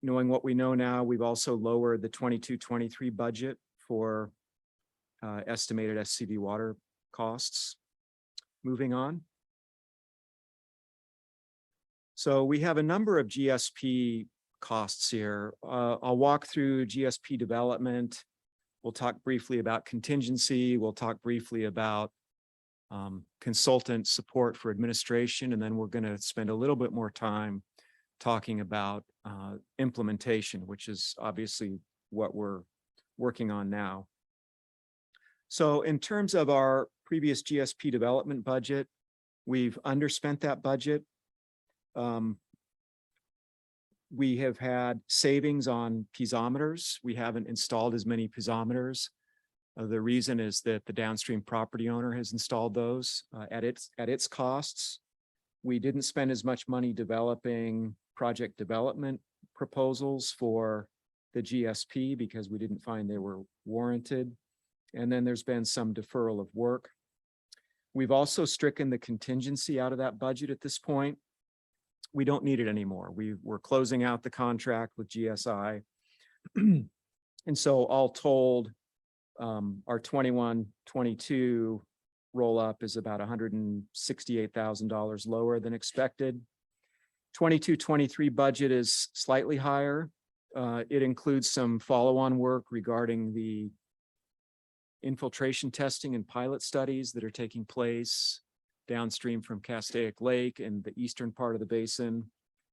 Knowing what we know now, we've also lowered the 22-23 budget for estimated SCV water costs. Moving on. So we have a number of GSP costs here. I'll walk through GSP development. We'll talk briefly about contingency. We'll talk briefly about consultant support for administration, and then we're going to spend a little bit more time talking about implementation, which is obviously what we're working on now. So in terms of our previous GSP development budget, we've underspent that budget. We have had savings on piezometers. We haven't installed as many piezometers. The reason is that the downstream property owner has installed those at its costs. We didn't spend as much money developing project development proposals for the GSP because we didn't find they were warranted. And then there's been some deferral of work. We've also stricken the contingency out of that budget at this point. We don't need it anymore. We're closing out the contract with GSI. And so all told, our 21-22 roll up is about $168,000 lower than expected. 22-23 budget is slightly higher. It includes some follow-on work regarding the infiltration testing and pilot studies that are taking place downstream from Castaic Lake and the eastern part of the basin,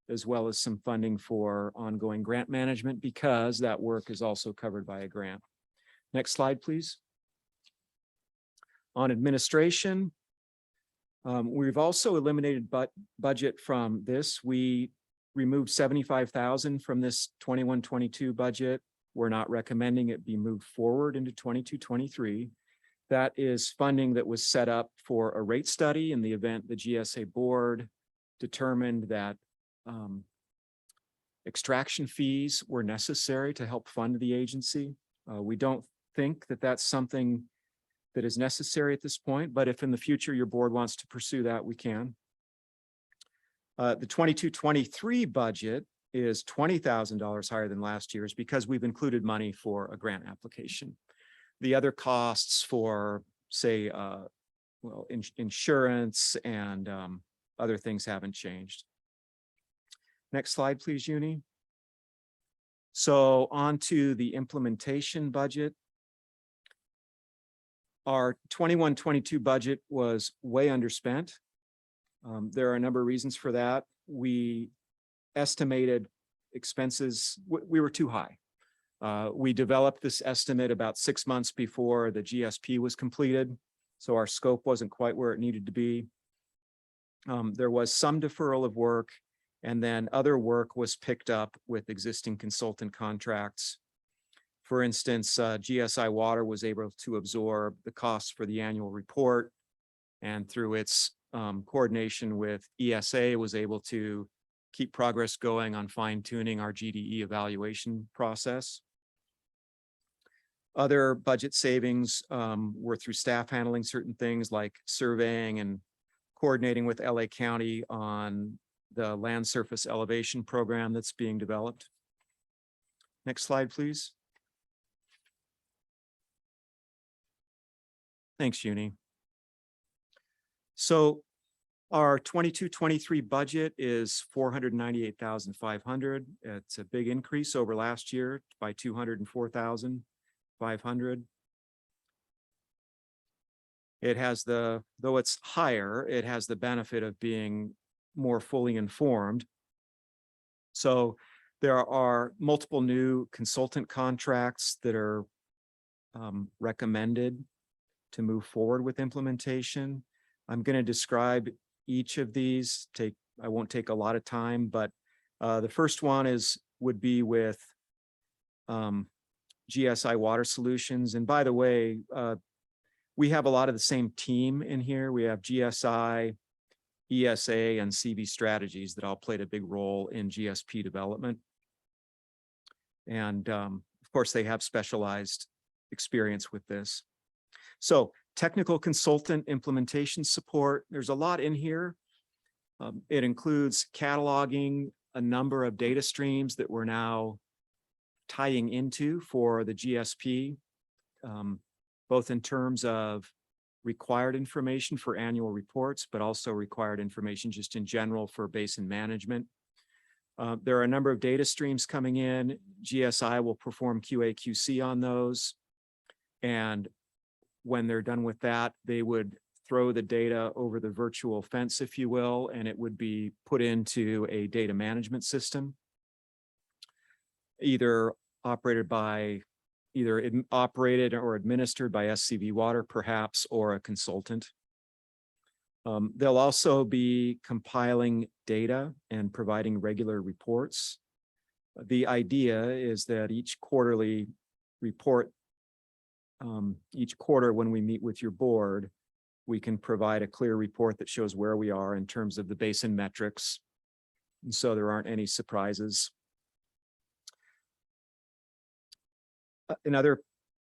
as well as some funding for ongoing grant management because that work is also covered by a grant. Next slide, please. On administration, we've also eliminated budget from this. We removed $75,000 from this 21-22 budget. We're not recommending it be moved forward into 22-23. That is funding that was set up for a rate study in the event the GSA board determined that extraction fees were necessary to help fund the agency. We don't think that that's something that is necessary at this point, but if in the future your board wants to pursue that, we can. The 22-23 budget is $20,000 higher than last year's because we've included money for a grant application. The other costs for, say, insurance and other things haven't changed. Next slide, please, Uni. So on to the implementation budget. Our 21-22 budget was way underspent. There are a number of reasons for that. We estimated expenses, we were too high. We developed this estimate about 6 months before the GSP was completed, so our scope wasn't quite where it needed to be. There was some deferral of work, and then other work was picked up with existing consultant contracts. For instance, GSI Water was able to absorb the costs for the annual report, and through its coordination with ESA was able to keep progress going on fine-tuning our GDE evaluation process. Other budget savings were through staff handling certain things like surveying and coordinating with LA County on the land surface elevation program that's being developed. Next slide, please. Thanks, Uni. So our 22-23 budget is $498,500. It's a big increase over last year by $204,500. It has though it's higher, it has the benefit of being more fully informed. So there are multiple new consultant contracts that are recommended to move forward with implementation. I'm going to describe each of these. I won't take a lot of time, but the first one would be with GSI Water Solutions. And by the way, we have a lot of the same team in here. We have GSI, ESA, and CV Strategies that all played a big role in GSP development. And of course, they have specialized experience with this. So technical consultant implementation support, there's a lot in here. It includes cataloging a number of data streams that we're now tying into for the GSP, both in terms of required information for annual reports, but also required information just in general for basin management. There are a number of data streams coming in. GSI will perform QA/QC on those. And when they're done with that, they would throw the data over the virtual fence, if you will, and it would be put into a data management system, either operated or administered by SCV Water, perhaps, or a consultant. They'll also be compiling data and providing regular reports. The idea is that each quarterly report, each quarter when we meet with your board, we can provide a clear report that shows where we are in terms of the basin metrics. And so there aren't any surprises. Another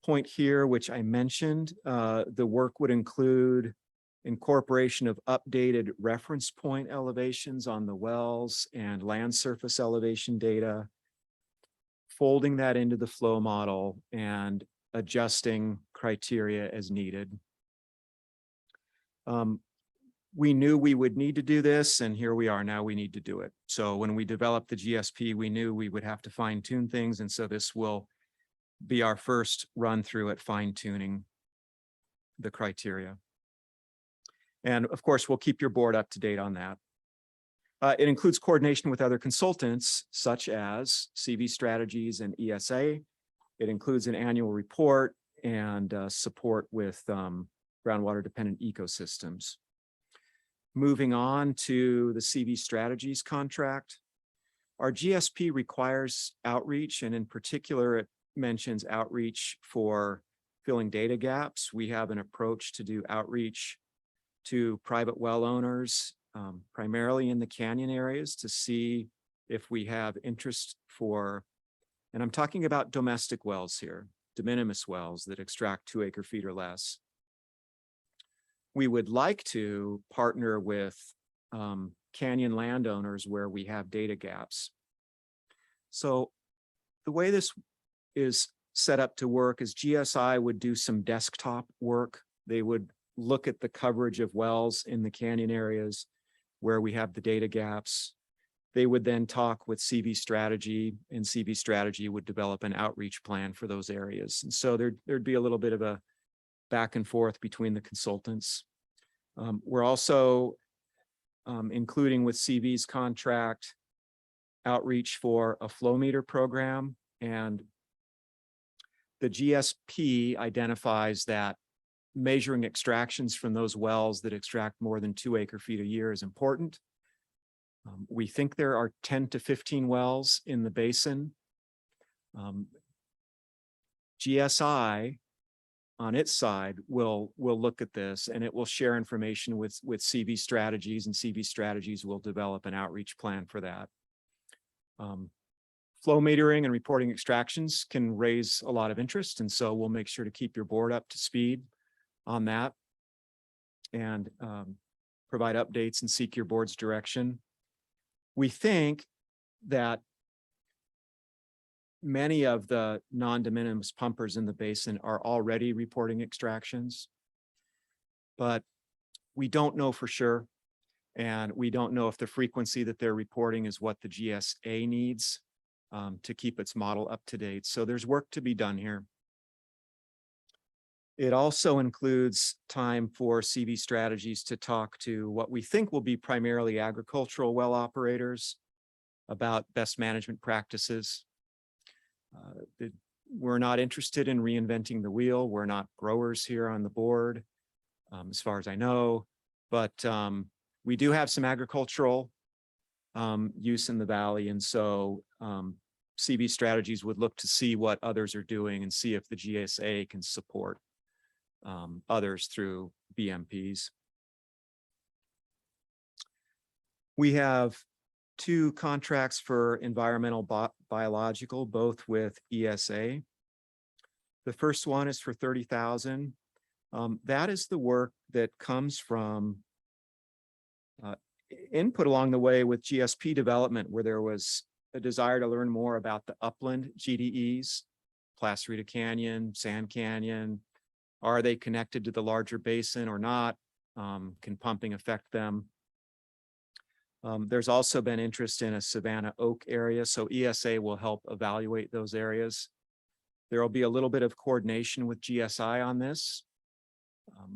point here, which I mentioned, the work would include incorporation of updated reference point elevations on the wells and land surface elevation data, folding that into the flow model and adjusting criteria as needed. We knew we would need to do this, and here we are now. We need to do it. So when we developed the GSP, we knew we would have to fine tune things, and so this will be our first run through at fine tuning the criteria. And of course, we'll keep your board up to date on that. It includes coordination with other consultants such as CV Strategies and ESA. It includes an annual report and support with groundwater dependent ecosystems. Moving on to the CV Strategies contract. Our GSP requires outreach, and in particular, it mentions outreach for filling data gaps. We have an approach to do outreach to private well owners, primarily in the canyon areas, to see if we have interest for, and I'm talking about domestic wells here, de minimis wells that extract 2 acre-feet or less. We would like to partner with canyon landowners where we have data gaps. So the way this is set up to work is GSI would do some desktop work. They would look at the coverage of wells in the canyon areas where we have the data gaps. They would then talk with CV Strategy, and CV Strategy would develop an outreach plan for those areas. And so there'd be a little bit of a back and forth between the consultants. We're also including with CV's contract outreach for a flow meter program, and the GSP identifies that measuring extractions from those wells that extract more than 2 acre-feet a year is important. We think there are 10 to 15 wells in the basin. GSI on its side will look at this, and it will share information with CV Strategies, and CV Strategies will develop an outreach plan for that. Flow metering and reporting extractions can raise a lot of interest, and so we'll make sure to keep your board up to speed on that and provide updates and seek your board's direction. We think that many of the non-de minimis pumpers in the basin are already reporting extractions, but we don't know for sure, and we don't know if the frequency that they're reporting is what the GSA needs to keep its model up to date. So there's work to be done here. It also includes time for CV Strategies to talk to what we think will be primarily agricultural well operators about best management practices. We're not interested in reinventing the wheel. We're not growers here on the board, as far as I know, but we do have some agricultural use in the valley, and so CV Strategies would look to see what others are doing and see if the GSA can support others through BMPs. We have 2 contracts for environmental biological, both with ESA. The first one is for $30,000. That is the work that comes from input along the way with GSP development, where there was a desire to learn more about the upland GDEs, Placerita Canyon, Sand Canyon. Are they connected to the larger basin or not? Can pumping affect them? There's also been interest in a Savannah Oak area, so ESA will help evaluate those areas. There will be a little bit of coordination with GSI on this.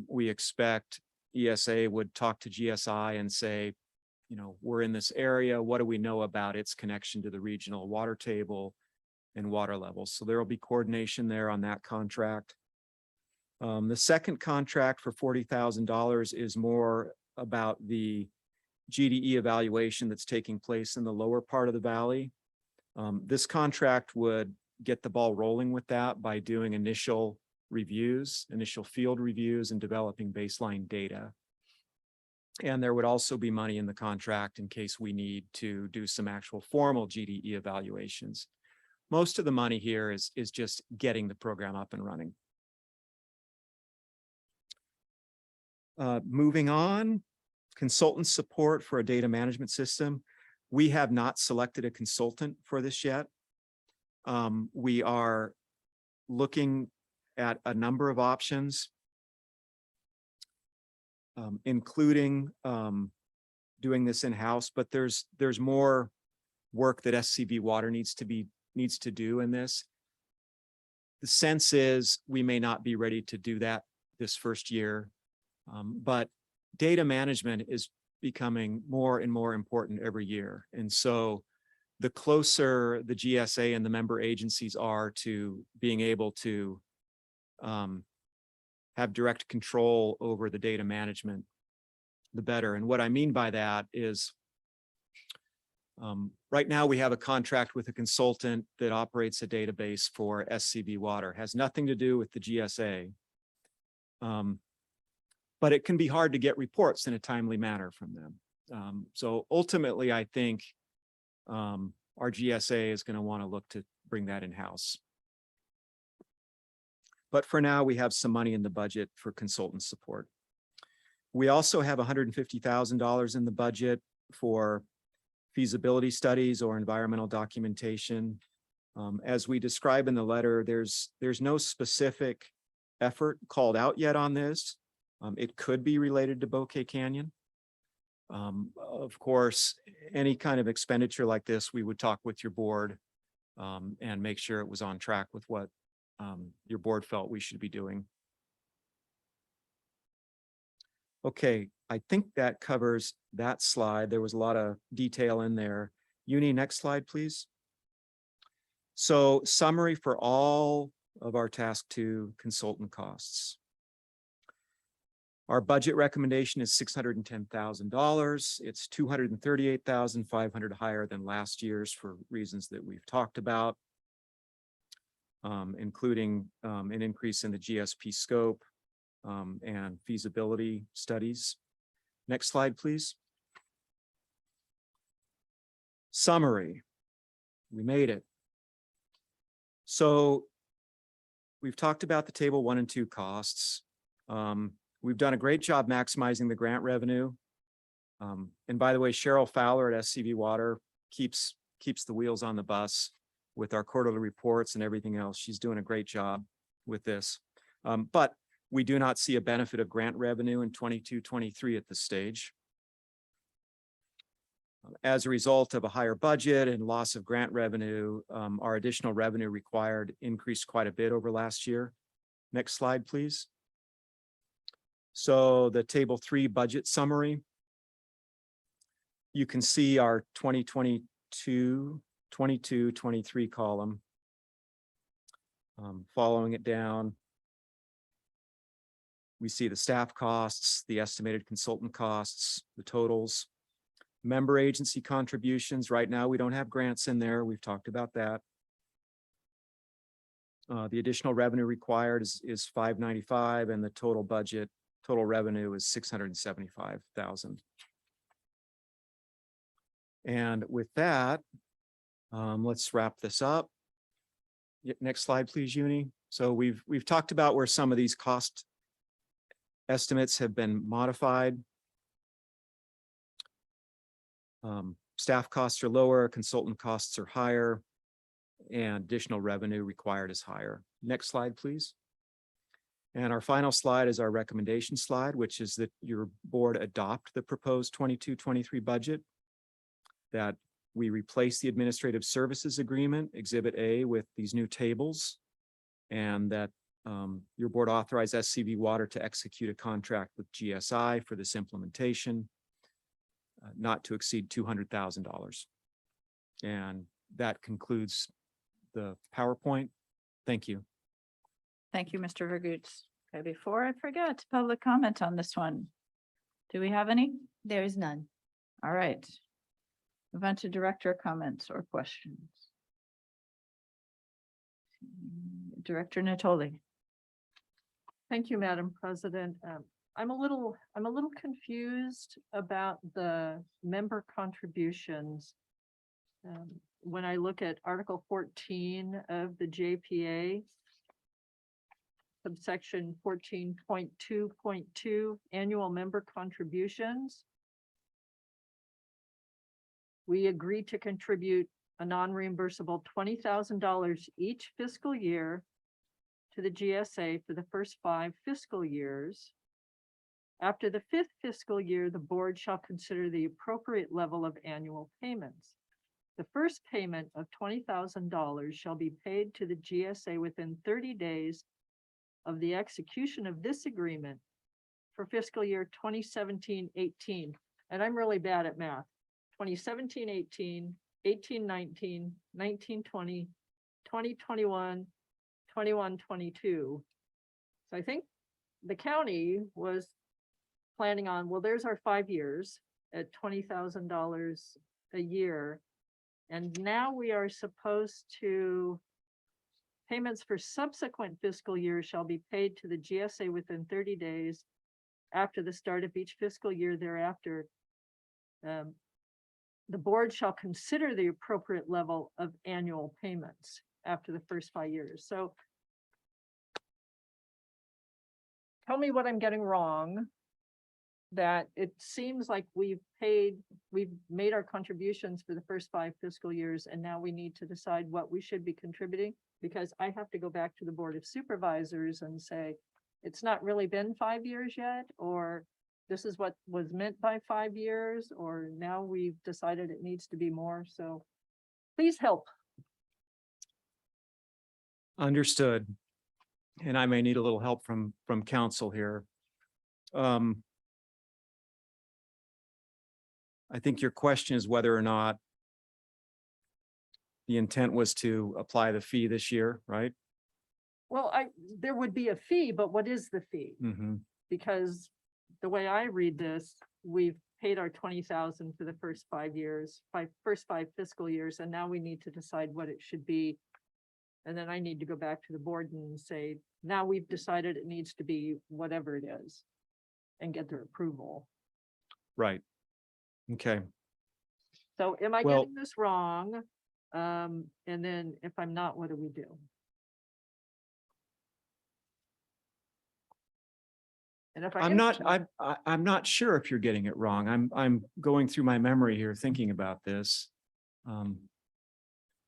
We expect ESA would talk to GSI and say, you know, we're in this area. What do we know about its connection to the regional water table and water levels? So there will be coordination there on that contract. The second contract for $40,000 is more about the GDE evaluation that's taking place in the lower part of the valley. This contract would get the ball rolling with that by doing initial reviews, initial field reviews, and developing baseline data. And there would also be money in the contract in case we need to do some actual formal GDE evaluations. Most of the money here is just getting the program up and running. Moving on, consultant support for a data management system. We have not selected a consultant for this yet. We are looking at a number of options, including doing this in-house, but there's more work that SCV Water needs to do in this. The sense is we may not be ready to do that this first year, but data management is becoming more and more important every year. And so the closer the GSA and the member agencies are to being able to have direct control over the data management, the better. And what I mean by that is right now we have a contract with a consultant that operates a database for SCV Water. Has nothing to do with the GSA. But it can be hard to get reports in a timely manner from them. So ultimately, I think our GSA is going to want to look to bring that in-house. But for now, we have some money in the budget for consultant support. We also have $150,000 in the budget for feasibility studies or environmental documentation. As we describe in the letter, there's no specific effort called out yet on this. It could be related to Bouquet Canyon. Of course, any kind of expenditure like this, we would talk with your board and make sure it was on track with what your board felt we should be doing. Okay, I think that covers that slide. There was a lot of detail in there. Uni, next slide, please. So summary for all of our task 2 consultant costs. Our budget recommendation is $610,000. It's $238,500 higher than last year's for reasons that we've talked about, including an increase in the GSP scope and feasibility studies. Next slide, please. Summary. We made it. So we've talked about the table 1 and 2 costs. We've done a great job maximizing the grant revenue. And by the way, Cheryl Fowler at SCV Water keeps the wheels on the bus with our quarterly reports and everything else. She's doing a great job with this. But we do not see a benefit of grant revenue in 22-23 at this stage. As a result of a higher budget and loss of grant revenue, our additional revenue required increased quite a bit over last year. Next slide, please. So the table 3 budget summary. You can see our 2022, 22, 23 column. Following it down, we see the staff costs, the estimated consultant costs, the totals, member agency contributions. Right now, we don't have grants in there. We've talked about that. The additional revenue required is $595, and the total budget, total revenue is $675,000. And with that, let's wrap this up. Next slide, please, Uni. So we've talked about where some of these cost estimates have been modified. Staff costs are lower, consultant costs are higher, and additional revenue required is higher. Next slide, please. And our final slide is our recommendation slide, which is that your board adopt the proposed 22-23 budget, that we replace the administrative services agreement, Exhibit A, with these new tables, and that your board authorize SCV Water to execute a contract with GSI for this implementation, not to exceed $200,000. And that concludes the PowerPoint. Thank you. Thank you, Mr. Vergoots. Okay, before I forget, public comment on this one. Do we have any? There is none. All right. Move on to director comments or questions. Director Natoli. Thank you, Madam President. I'm a little confused about the member contributions. When I look at Article 14 of the JPA, subsection 14.2.2, annual member contributions. We agreed to contribute a non-reimbursable $20,000 each fiscal year to the GSA for the first 5 fiscal years. After the 5th fiscal year, the board shall consider the appropriate level of annual payments. The first payment of $20,000 shall be paid to the GSA within 30 days of the execution of this agreement for fiscal year 2017-18. And I'm really bad at math. 2017-18, 18-19, 19-20, 20-21, 21-22. So I think the county was planning on, well, there's our 5 years at $20,000 a year. And now we are supposed to, payments for subsequent fiscal years shall be paid to the GSA within 30 days after the start of each fiscal year thereafter. The board shall consider the appropriate level of annual payments after the first 5 years. So tell me what I'm getting wrong. That it seems like we've made our contributions for the first 5 fiscal years, and now we need to decide what we should be contributing, because I have to go back to the Board of Supervisors and say, it's not really been 5 years yet, or this is what was meant by 5 years, or now we've decided it needs to be more. So please help. Understood. And I may need a little help from council here. I think your question is whether or not the intent was to apply the fee this year, right? Well, there would be a fee, but what is the fee? Mm-hmm. Because the way I read this, we've paid our 20,000 for the first 5 years, first 5 fiscal years, and now we need to decide what it should be. And then I need to go back to the board and say, now we've decided it needs to be whatever it is and get their approval. Right. Okay. So am I Well- getting this wrong? And then if I'm not, what do we do? And if I I'm am- not, I'm not sure if you're getting it wrong. I'm going through my memory here, thinking about this.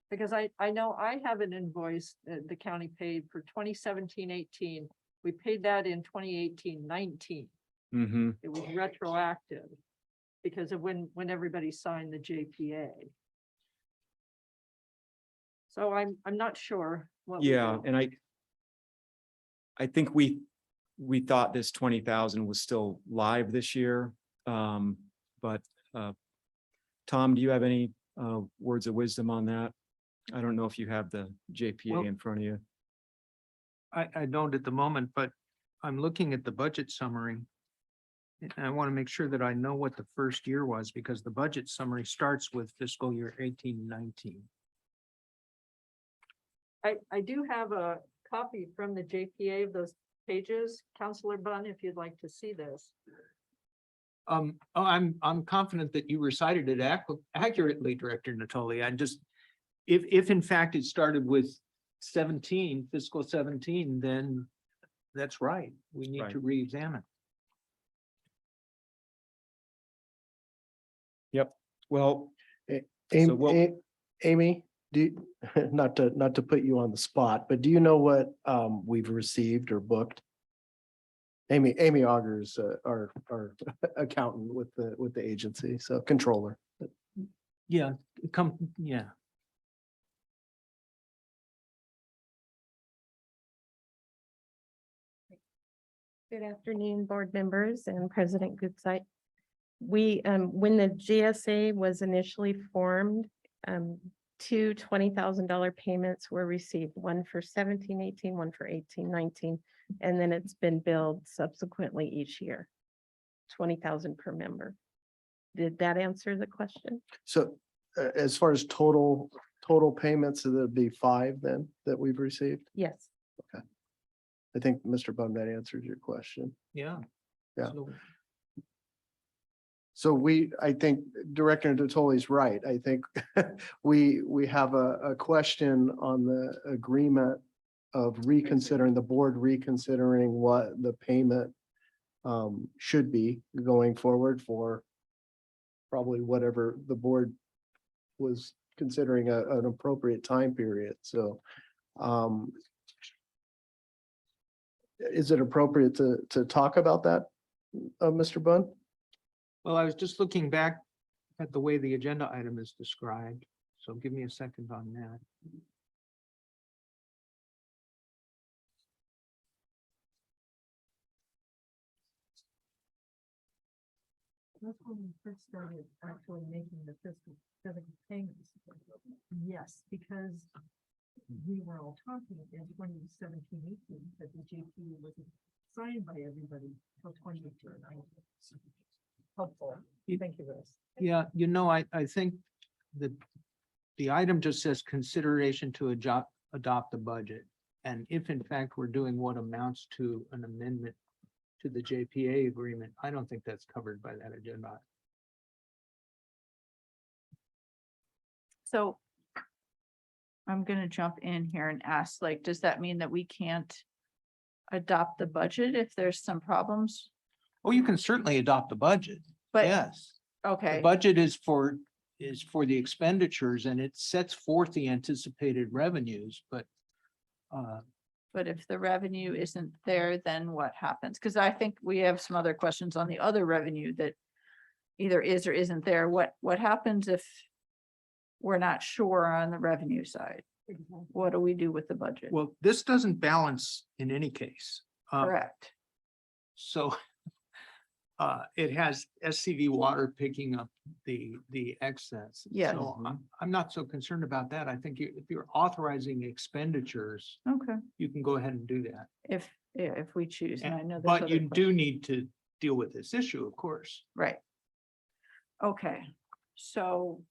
Because I know I have an invoice that the county paid for 2017-18. We paid that in 2018-19. Mm-hmm. It was retroactive because of when everybody signed the JPA. So I'm not sure what. we Yeah, do. and I think we thought this 20,000 was still live this year. But Tom, do you have any words of wisdom on that? I don't know if you have the JPA Well- in front of you. I don't at the moment, but I'm looking at the budget summary. And I want to make sure that I know what the first year was, because the budget summary starts with fiscal year 18-19. I do have a copy from the JPA of those pages, Counselor Bunn, if you'd like to see this. I'm confident that you recited it accurately, Director Natoli. I just, if in fact it started with 17, fiscal 17, then that's right. We need to Right. re-examine. Well, Amy, So what- Amy, not to put you on the spot, but do you know what we've received or booked? Amy Augers, our accountant with the agency, so controller. Yeah, yeah. Good afternoon, board members and President Goodsite. We, when the GSA was initially formed, 2 $20,000 payments were received, one for 17-18, one for 18-19, and then it's been billed subsequently each year, 20,000 per member. Did that answer the question? So as far as total payments, so there'd be 5 then that we've received? Yes. I think Mr. Bun, that answers your question. Yeah. Yeah. So So I think Director Natoli's right. I think we have a question on the agreement of reconsidering, the board reconsidering what the payment should be going forward for probably whatever the board was considering an appropriate time period. So is it appropriate to talk about that, Mr. Bun? well, I was just looking back at the way the agenda item is described, so give me a second on that. That's when we first started actually making the physical payments. Yes, because we were all talking in 2017-18 that the JP wasn't signed by everybody till 2018. Helpful. Thank you, Liz. Yeah, I think that the item just says consideration to adopt the budget. And if in fact we're doing what amounts to an amendment to the JPA agreement, I don't think that's covered by that agenda. So I'm gonna jump in here and ask, like, does that mean that we can't adopt the budget if there's some problems? Oh, you can certainly adopt the budget. But, Yes. The okay, budget is for the expenditures and it sets forth the anticipated revenues, but but if the revenue isn't there, then what happens? Because I think we have some other questions on the other revenue that either is or isn't there. What happens if we're not sure on the revenue side? What do we do with the budget? well, this doesn't balance in any case. Correct. So it has SCV water picking up the excess. Yes. So I'm not so concerned about that. I think if you're authorizing expenditures, Okay, you can go ahead and do that. if we choose, and I know. there's But other you do questions. need to deal with this issue, of course. Right. Okay, so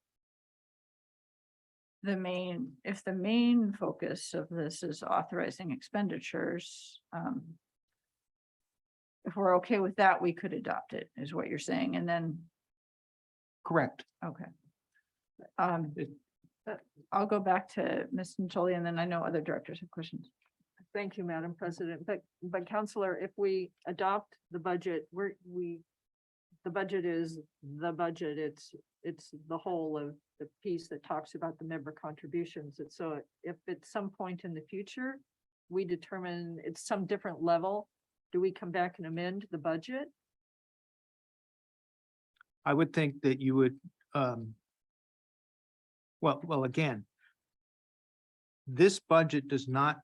if the main focus of this is authorizing expenditures, if we're okay with that, we could adopt it, is what you're saying, and then, Correct. okay. Um, It- I'll go back to Ms. Natoli, and then I know other directors have questions. Thank you, Madam President. But Counselor, if we adopt the budget, the budget is the budget. It's the whole of the piece that talks about the member contributions. And so if at some point in the future, we determine it's some different level, do we come back and amend the budget? I would think that you would, well, again, this budget does not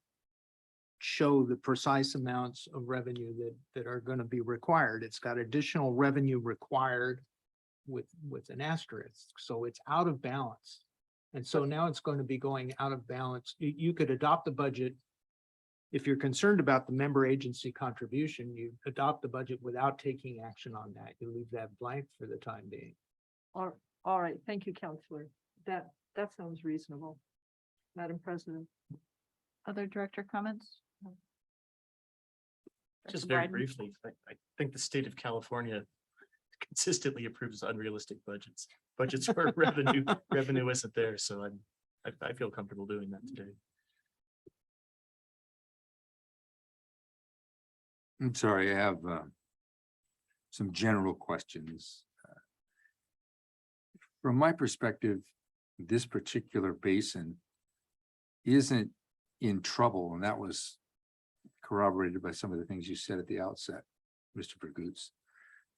show the precise amounts of revenue that are going to be required. It's got additional revenue required with an asterisk, so it's out of balance. And so now it's going to be going out of balance. You could adopt the budget. If you're concerned about the member agency contribution, you adopt the budget without taking action on that. You leave that blank for the time being. All right, thank you, Counselor. That sounds reasonable. Madam President. Other director comments? Just Dr. very Biden? briefly, I think the state of California consistently approves unrealistic budgets. Budgets where revenue isn't there, so I feel comfortable doing that today. I'm sorry, I have some general questions. From my perspective, this particular basin isn't in trouble, and that was corroborated by some of the things you said at the outset, Mr. Vergoots.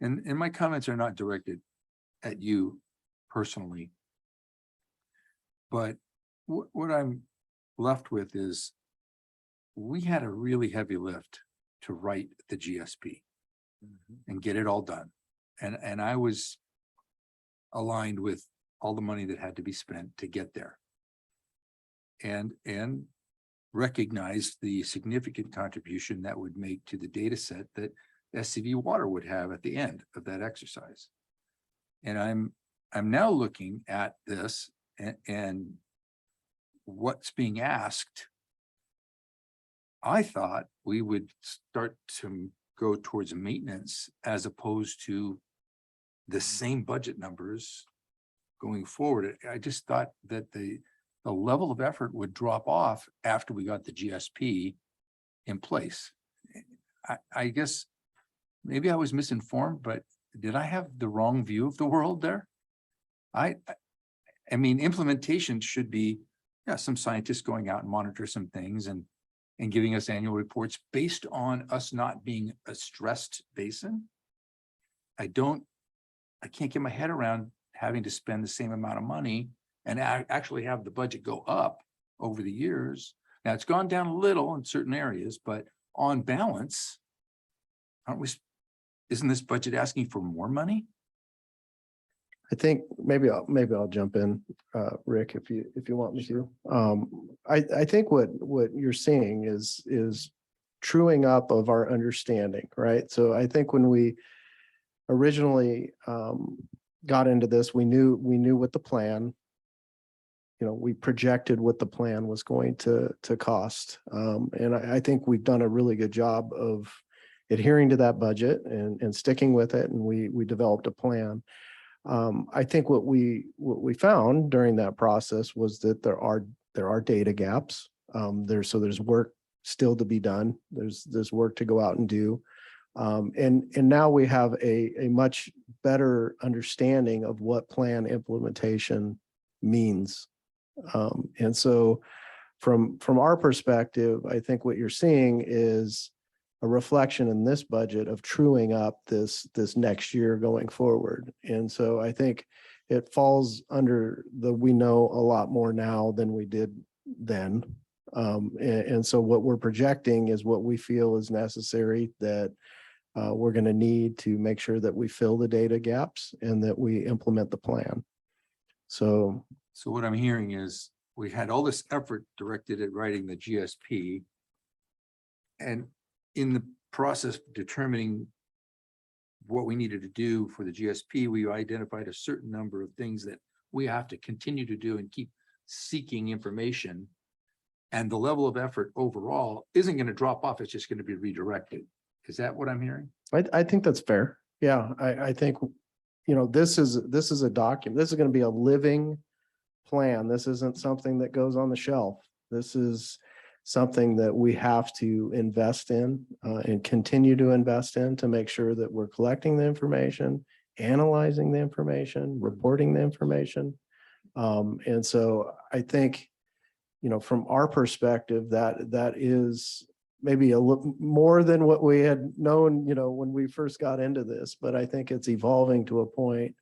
And my comments are not directed at you personally. But what I'm left with is we had a really heavy lift to write the GSP and get it all done. And I was aligned with all the money that had to be spent to get there. And recognized the significant contribution that would make to the data set that SCV Water would have at the end of that exercise. And I'm now looking at this and what's being asked I thought we would start to go towards maintenance as opposed to the same budget numbers going forward. I just thought that the level of effort would drop off after we got the GSP in place. I guess maybe I was misinformed, but did I have the wrong view of the world there? I mean, implementation should be, yeah, some scientists going out and monitor some things and giving us annual reports based on us not being a stressed basin. I can't get my head around having to spend the same amount of money and actually have the budget go up over the years. Now, it's gone down a little in certain areas, but on balance, isn't this budget asking for more money? I think maybe I'll jump in, Rick, if you want me to. I think what you're seeing is truing up of our understanding, right? So I think when we originally got into this, we knew what the plan, we projected what the plan was going to cost. And I think we've done a really good job of adhering to that budget and sticking with it. And we developed a plan. I think what we found during that process was that there are data gaps. There's work still to be done. There's work to go out and do. And now we have a much better understanding of what plan implementation means. And so from our perspective, I think what you're seeing is a reflection in this budget of truing up this next year going forward. And so I think it falls under we know a lot more now than we did then. And so what we're projecting is what we feel is necessary that we're going to need to make sure that we fill the data gaps and that we implement the plan. So what I'm hearing is we had all this effort directed at writing the GSP. And in the process of determining what we needed to do for the GSP, we identified a certain number of things that we have to continue to do and keep seeking information. And the level of effort overall isn't going to drop off. It's just going to be redirected. Is that what I'm hearing? I think that's fair. Yeah, I think, this is a document. This is going to be a living plan. This isn't something that goes on the shelf. This is something that we have to invest in and continue to invest in to make sure that we're collecting the information, analyzing the information, reporting the information. And so I think, from our perspective, that is maybe a little more than what we had known, when we first got into this, but I think it's evolving to a point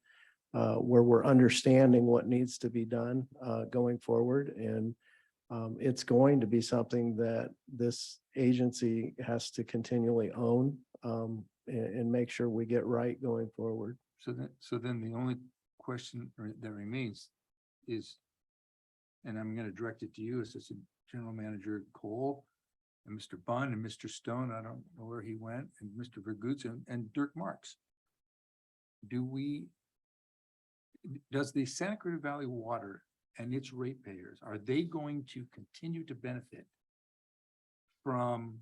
where we're understanding what needs to be done going forward. And it's going to be something that this agency has to continually own and make sure we get right going forward. So then the only question that remains is, and I'm going to direct it to you, Assistant General Manager Cole and Mr. Bunn and Mr. Stone. I don't know where he went, and Mr. Vergutz and Dirk Marks. Does the Santa Cruz Valley Water and its ratepayers, are they going to continue to benefit from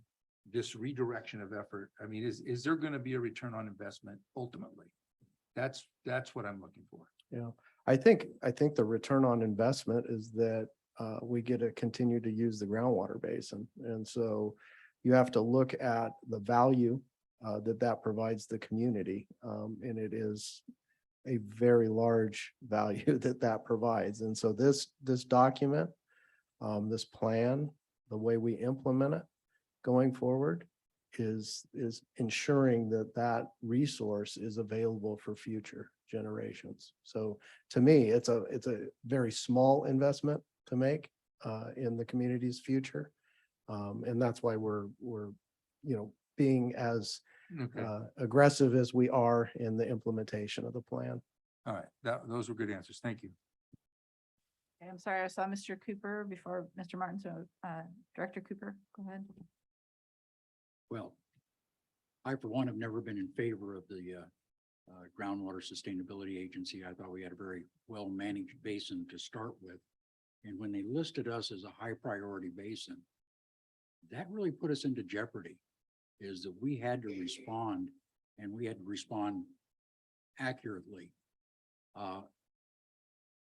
this redirection of effort? I mean, is there going to be a return on investment ultimately? That's what I'm looking for. Yeah, I think the return on investment is that we get to continue to use the groundwater basin. And so you have to look at the value that provides the community. And it is a very large value that provides. And so this document, this plan, the way we implement it going forward is ensuring that resource is available for future generations. So to me, it's a very small investment to make in the community's future. And that's why we're being as aggressive as we are in the implementation of the plan. All right, those were good answers. Thank you. Okay, I'm sorry, I saw Mr. Cooper before Mr. Martin, so Director Cooper, go ahead. Well, I, for one, have never been in favor of the Groundwater Sustainability Agency. I thought we had a very well-managed basin to start with. And when they listed us as a high priority basin, that really put us into jeopardy, is that we had to respond and we had to respond accurately.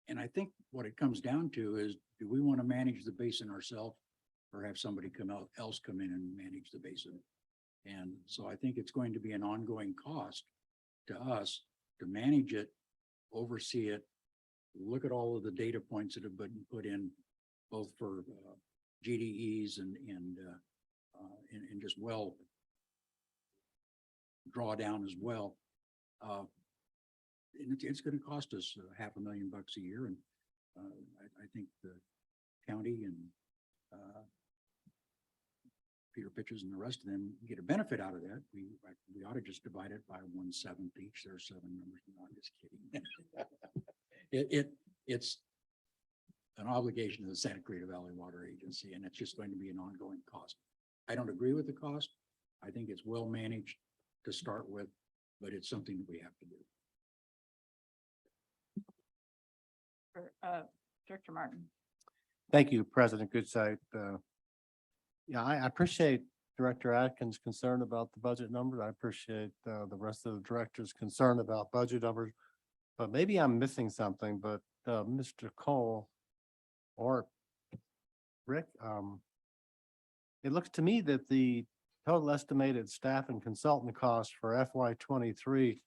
And I think what it comes down to is, do we want to manage the basin ourselves or have somebody else come in and manage the basin? And so I think it's going to be an ongoing cost to us to manage it, oversee it, look at all of the data points that have been put in, both for GDEs and just well drawdown as well. And it's going to cost us $500,000 a year, and I think the county and Peter Pitches and the rest of them get a benefit out of that. We ought to just divide it by 1/7 each. There are 7 members. No, I'm just kidding. It's an obligation to the Santa Clarita Valley Water Agency, and it's just going to be an ongoing cost. I don't agree with the cost. I think it's well managed to start with, but it's something that we have to do. Director Martin. Thank you, President Goodside. Yeah, I appreciate Director Atkins' concern about the budget numbers. I appreciate the rest of the directors' concern about budget numbers. But maybe I'm missing something, but Mr. Cole or Rick, it looks to me that the total estimated staff and consultant costs for FY23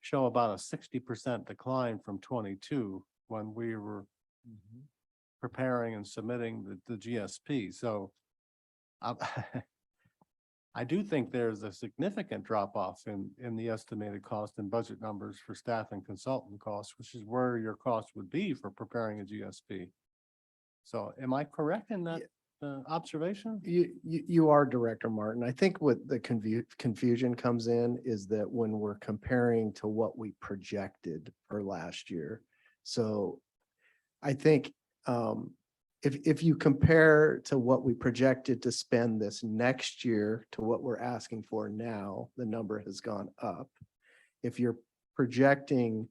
show about a 60% decline from 22 when we were preparing and submitting the GSP. So I do think there's a significant drop off in the estimated cost and budget numbers for staff and consultant costs, which is where your cost would be for preparing a GSP. So am I correct in that observation? You are, Director Martin. I think what the confusion comes in is that when we're comparing to what we projected for last year. So I think if you compare to what we projected to spend this next year to what we're asking for now, the number has gone up. If you're projecting,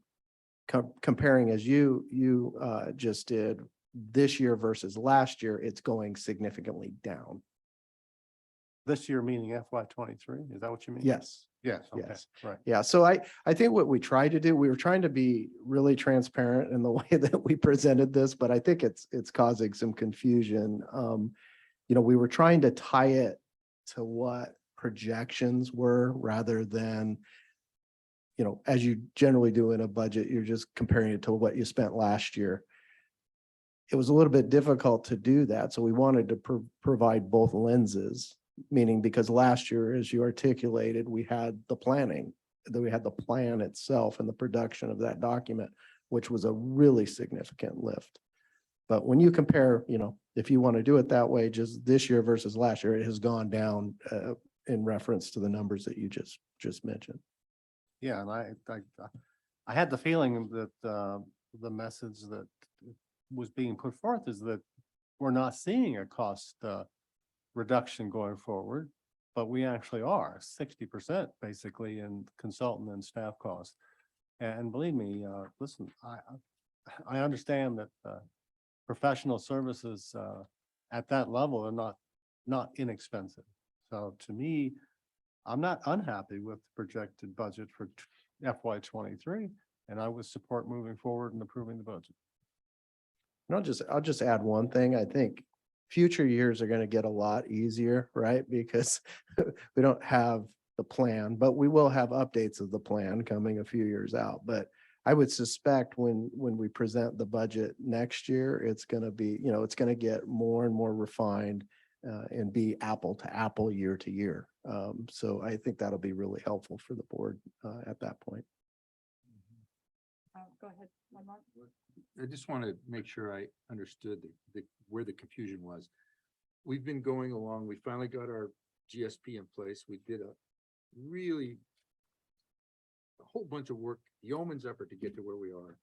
comparing as you just did this year versus last year, it's going significantly down. This year meaning FY23, is that what you mean? Yes. Yes. Okay. Yes. Right. Yeah, so I think what we tried to do, we were trying to be really transparent in the way that we presented this, but I think it's causing some confusion. We were trying to tie it to what projections were rather than, as you generally do in a budget, you're just comparing it to what you spent last year. It was a little bit difficult to do that, so we wanted to provide both lenses. Meaning because last year, as you articulated, we had the planning, that we had the plan itself and the production of that document, which was a really significant lift. But when you compare, if you want to do it that way, just this year versus last year, it has gone down in reference to the numbers that you just mentioned. Yeah, and I had the feeling that the message that was being put forth is that we're not seeing a cost reduction going forward, but we actually are 60% basically in consultant and staff costs. And believe me, listen, I understand that professional services at that level are not inexpensive. So to me, I'm not unhappy with the projected budget for FY23, and I would support moving forward and approving the budget. And I'll just add one thing. I think future years are going to get a lot easier, right? Because we don't have the plan, but we will have updates of the plan coming a few years out. But I would suspect when we present the budget next year, it's going to be, it's going to get more and more refined and be apple to apple year to year. So I think that'll be really helpful for the board at that point. Go ahead. One more. I just want to make sure I understood where the confusion was. We've been going along. We finally got our GSP in place. We did a whole bunch of work, yeoman's effort to get to where we are.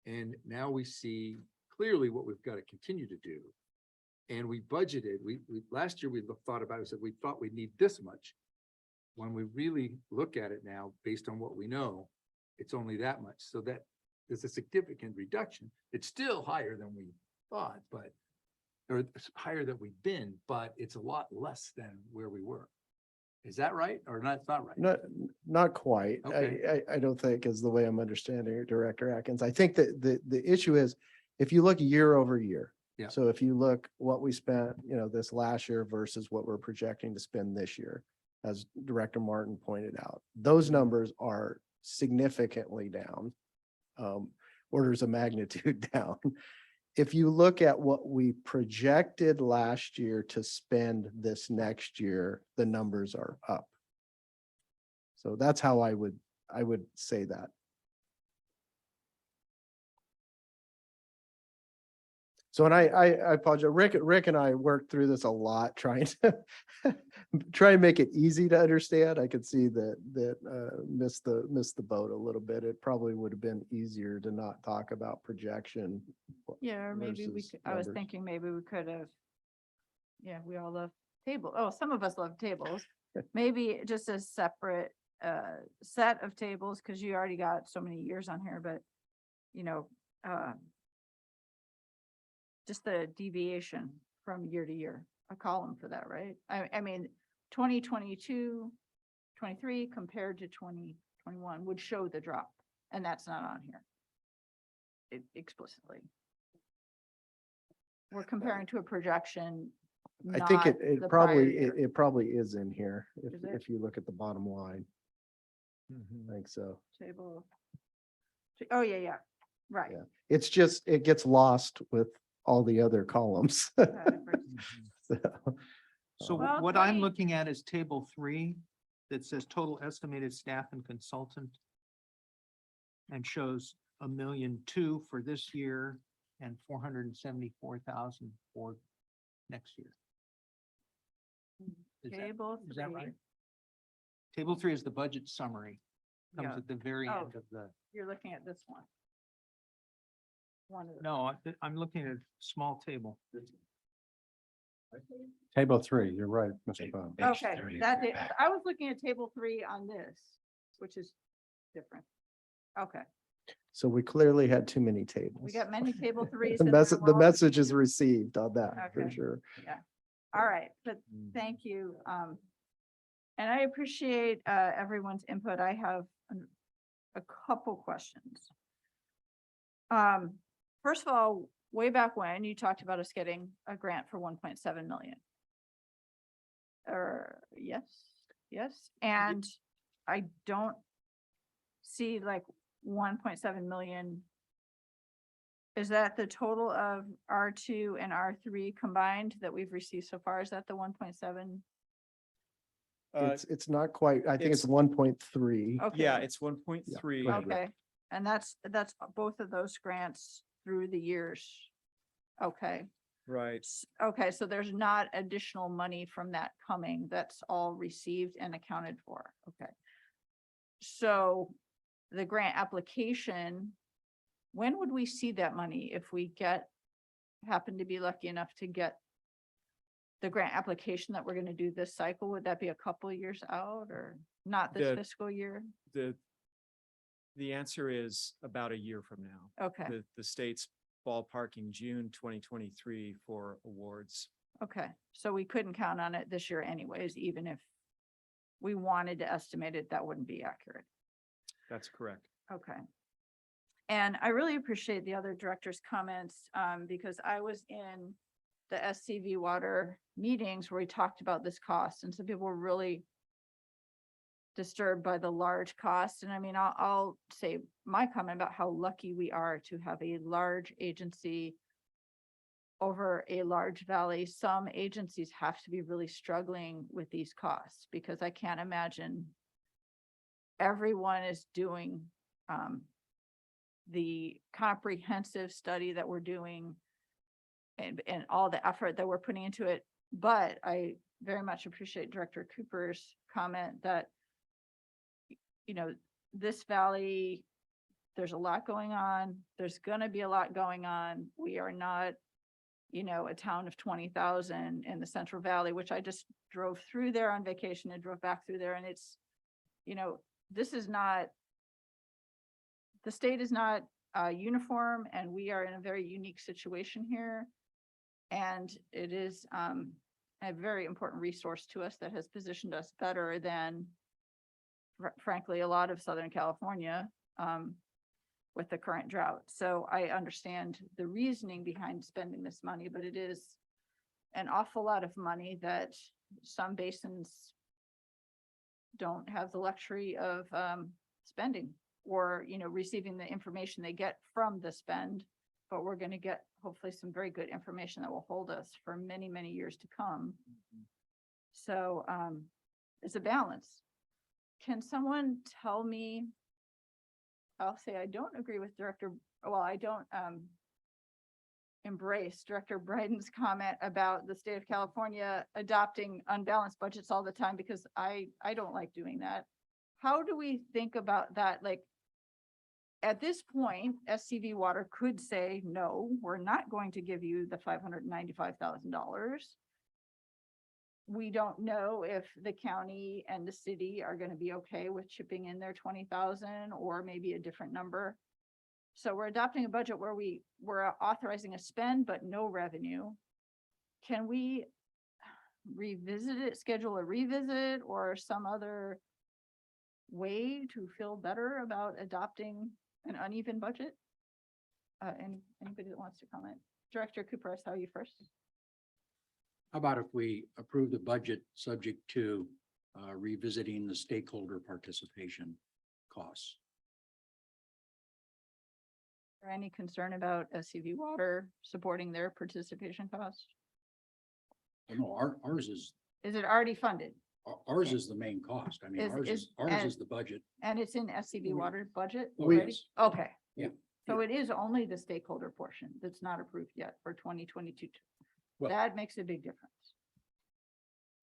And now we see clearly what we've got to continue to do. And we budgeted, last year we thought about it, said we thought we'd need this much. When we really look at it now, based on what we know, it's only that much. So that there's a significant reduction. It's still higher than we thought, but or it's higher than we've been, but it's a lot less than where we were. Is that right? Or not, it's not right? Not quite. Okay. I don't think is the way I'm understanding it, Director Atkins. I think that the issue is if you look year over year. Yeah. So if you look what we spent, this last year versus what we're projecting to spend this year, as Director Martin pointed out, those numbers are significantly down, orders of magnitude down. If you look at what we projected last year to spend this next year, the numbers are up. So that's how I would say that. So, and I apologize, Rick and I worked through this a lot, trying to try and make it easy to understand. I could see that missed the boat a little bit. It probably would have been easier to not talk about projection. Yeah, or maybe we versus could, I was numbers. thinking maybe we could have. Yeah, we all love table. Oh, some of us love tables. Maybe just a separate set of tables, because you already got so many years on here, but just the deviation from year to year, a column for that, right? I mean, 2022, 23 compared to 2021 would show the drop, and that's not on here explicitly. We're comparing to a projection. I think not it the prior probably, year. it probably is in here Is it? if you look at the bottom line. I think so. Table. Oh, yeah, right. Yeah. It's just, it gets lost with all the other columns. So Well, what I'm 20 looking at is table 3 that says total estimated staff and consultant. And shows 1,000,002 for this year and 474,000 for next year. Table Is that 3. right? Table 3 is the budget summary. Comes Yeah. at the very Oh. end of the, You're looking at this one. One of the. no, I'm looking at a small table. Table 3, you're right, Mr. Bond. Okay, I was looking at table 3 on this, which is different. Okay, So we clearly had too many tables. we got many table 3s. The message is received on that for Okay. sure. All right, but thank you. And I appreciate everyone's input. I have a couple questions. First of all, way back when you talked about us getting a grant for 1.7 million. Yes, and I don't see like 1.7 million. Is that the total of R2 and R3 combined that we've received so far? Is that the 1.7? It's not quite, I think it's it's- 1.3. Okay. Yeah, it's 1.3. go ahead, Rick. Okay, and that's both of those grants through the years. Okay, Right. okay, so there's not additional money from that coming. That's all received and accounted for. Okay. So the grant application, when would we see that money if we happen to be lucky enough to get the grant application that we're going to do this cycle? Would that be a couple of years out or not this The- fiscal year? The answer is about a year from now. Okay. The state's ballparking June 2023 for awards. Okay, so we couldn't count on it this year anyways, even if we wanted to estimate it, that wouldn't be accurate. That's correct. Okay. And I really appreciate the other director's comments, because I was in the SCV water meetings where we talked about this cost, and some people were really disturbed by the large cost. And I mean, I'll say my comment about how lucky we are to have a large agency over a large valley. Some agencies have to be really struggling with these costs, because I can't imagine everyone is doing the comprehensive study that we're doing and all the effort that we're putting into it. But I very much appreciate Director Cooper's comment that, this valley, there's a lot going on. There's gonna be a lot going on. We are not, a town of 20,000 in the Central Valley, which I just drove through there on vacation and drove back through there. And it's, this is not, the state is not uniform, and we are in a very unique situation here. And it is a very important resource to us that has positioned us better than frankly, a lot of Southern California with the current drought. So I understand the reasoning behind spending this money, but it is an awful lot of money that some basins don't have the luxury of spending or, receiving the information they get from the spend. But we're going to get hopefully some very good information that will hold us for many, many years to come. So it's a balance. Can someone tell me, I'll say I don't agree with I don't embrace Director Bryden's comment about the state of California adopting unbalanced budgets all the time, because I don't like doing that. How do we think about that? Like, at this point, SCV Water could say, no, we're not going to give you the $595,000. We don't know if the county and the city are going to be okay with chipping in their 20,000 or maybe a different number. So we're adopting a budget where we're authorizing a spend, but no revenue. Can we revisit it, schedule a revisit or some other way to feel better about adopting an uneven budget? Anybody that wants to comment? Director Cooper, I saw you first. How about if we approve the budget subject to revisiting the stakeholder participation costs? Or any concern about SCV Water supporting their participation costs? No, ours is, Is it already funded? ours is the main cost. I mean, Is- ours is- is, ours and- is the budget. And it's in SCV Water budget Oh, already? yes. Okay. Yeah. So it is only the stakeholder portion that's not approved yet for 2022. Well- That makes a big difference.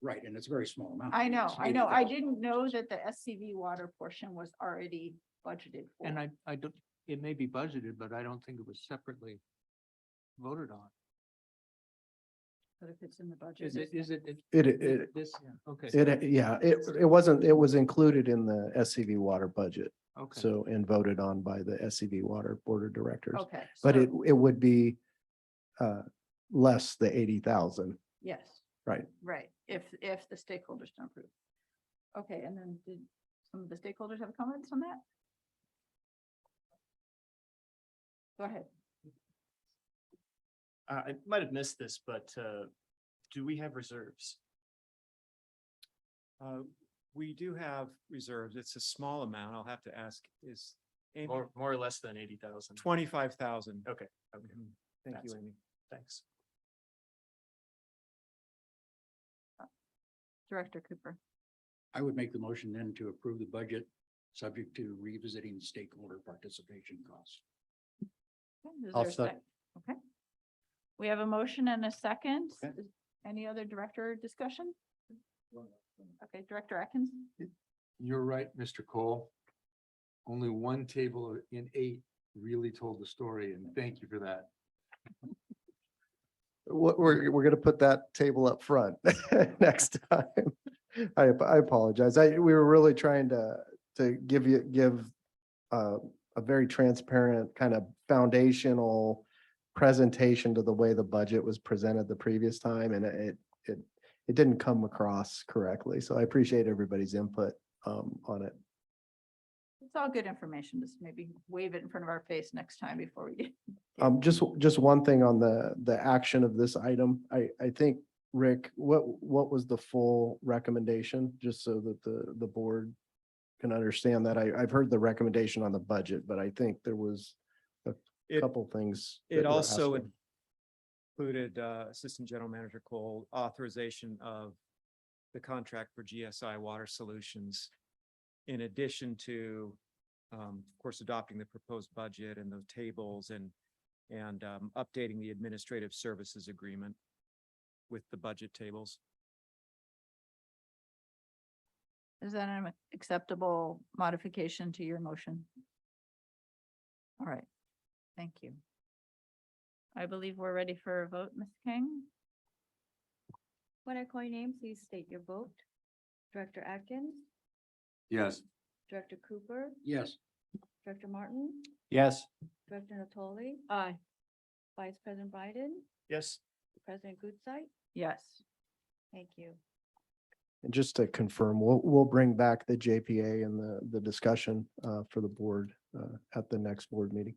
Right, and it's a very small amount. I know, It's I know. I 80,000. didn't know that the SCV Water portion was already budgeted for. And I don't, it may be budgeted, but I don't think it was separately voted on. But if it's in the budget. Is it, It, this, okay, it wasn't, it was included in the SCV Water budget. okay. So, and voted on by the SCV Water Board of Directors. Okay. But so- it would be less the 80,000, Yes. right? Right, if the stakeholders don't approve. Okay, and then did some of the stakeholders have comments on that? Go ahead. I might have missed this, but do we have reserves? We do have reserves. It's a small amount. I'll have to ask, is Amy, More or less than 80,000? 25,000. Okay, Thank you, That's- Amy. thanks. Director Cooper. I would make the motion then to approve the budget, subject to revisiting stakeholder participation costs. Okay, is I'll there a sec- sec- Okay. We have a motion and a second. Okay. Is Any other director discussion? Okay, Director Atkins? You're right, Mr. Cole. Only one table in 8 really told the story, and thank you for that. We're gonna put that table up front next time. I apologize. We were really trying to give a very transparent kind of foundational presentation to the way the budget was presented the previous time, and it didn't come across correctly. So I appreciate everybody's input on it. It's all good information. Just maybe wave it in front of our face next time before we. Just one thing on the action of this item. I think, Rick, what was the full recommendation? Just so that the board can understand that. I've heard the recommendation on the budget, but I think there was a It- couple things. It that were also asking. included Assistant General Manager Cole authorization of the contract for GSI Water Solutions. In addition to, of course, adopting the proposed budget and the tables and updating the administrative services agreement with the budget tables. Is that an acceptable modification to your motion? All right, thank you. I believe we're ready for a vote, Ms. King. When I call your name, please state your vote. Director Atkins, Yes. Director Cooper, Yes. Director Martin, Yes. Director Natoli, Aye. Vice President Biden, Yes, President Goodside? Yes. Thank you. And just to confirm, we'll bring back the JPA and the discussion for the board at the next board meeting.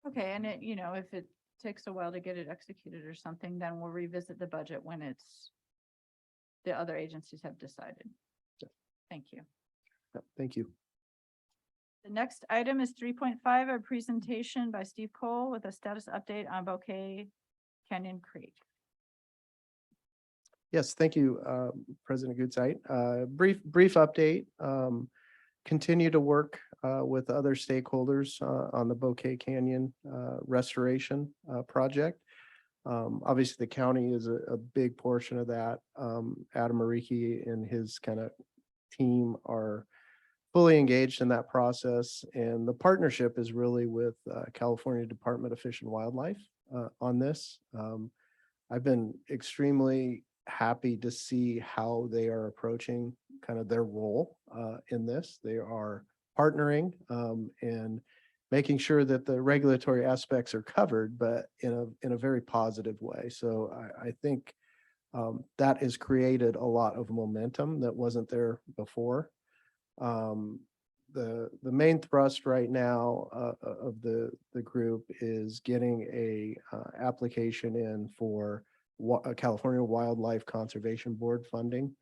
Okay, and it, if it takes a while to get it executed or something, then we'll revisit the budget when the other agencies have decided. Thank you. Yep, thank you. The next item is 3.5, a presentation by Steve Cole with a status update on Bouquet Canyon Creek. Yes, thank you, President Goodsite. Brief update. Continue to work with other stakeholders on the Bouquet Canyon restoration project. Obviously, the county is a big portion of that. Adam Mariki and his kind of team are fully engaged in that process, and the partnership is really with California Department of Fish and Wildlife on this. I've been extremely happy to see how they are approaching kind of their role in this. They are partnering and making sure that the regulatory aspects are covered, but in a very positive way. So I think that has created a lot of momentum that wasn't there before. The main thrust right now of the group is getting a application in for California Wildlife Conservation Board funding.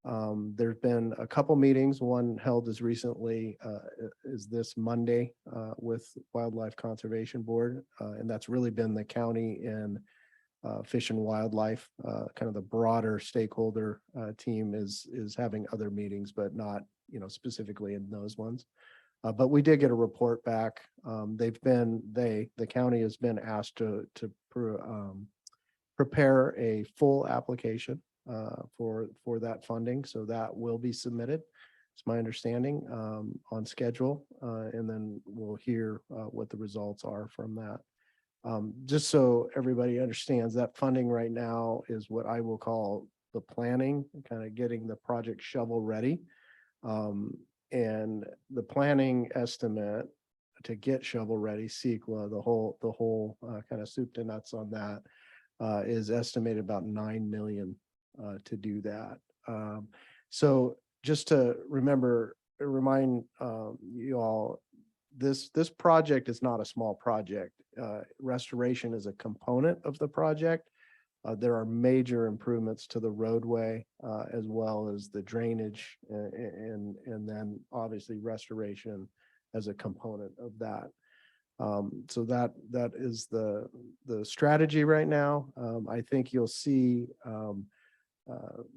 There's been a couple meetings, one held as recently as this Monday with Wildlife Conservation Board, and that's really been the county and Fish and Wildlife, kind of the broader stakeholder team is having other meetings, but not, specifically in those ones. But we did get a report back. The county has been asked to prepare a full application for that funding. So that will be submitted. It's my understanding on schedule. And then we'll hear what the results are from that. Just so everybody understands, that funding right now is what I will call the planning, kind of getting the project shovel ready. And the planning estimate to get shovel ready, CEQA, the whole kind of soup to nuts on that is estimated about 9 million to do that. So just to remind you all, this project is not a small project. Restoration is a component of the project. There are major improvements to the roadway as well as the drainage and then obviously restoration as a component of that. So that is the strategy right now. I think you'll see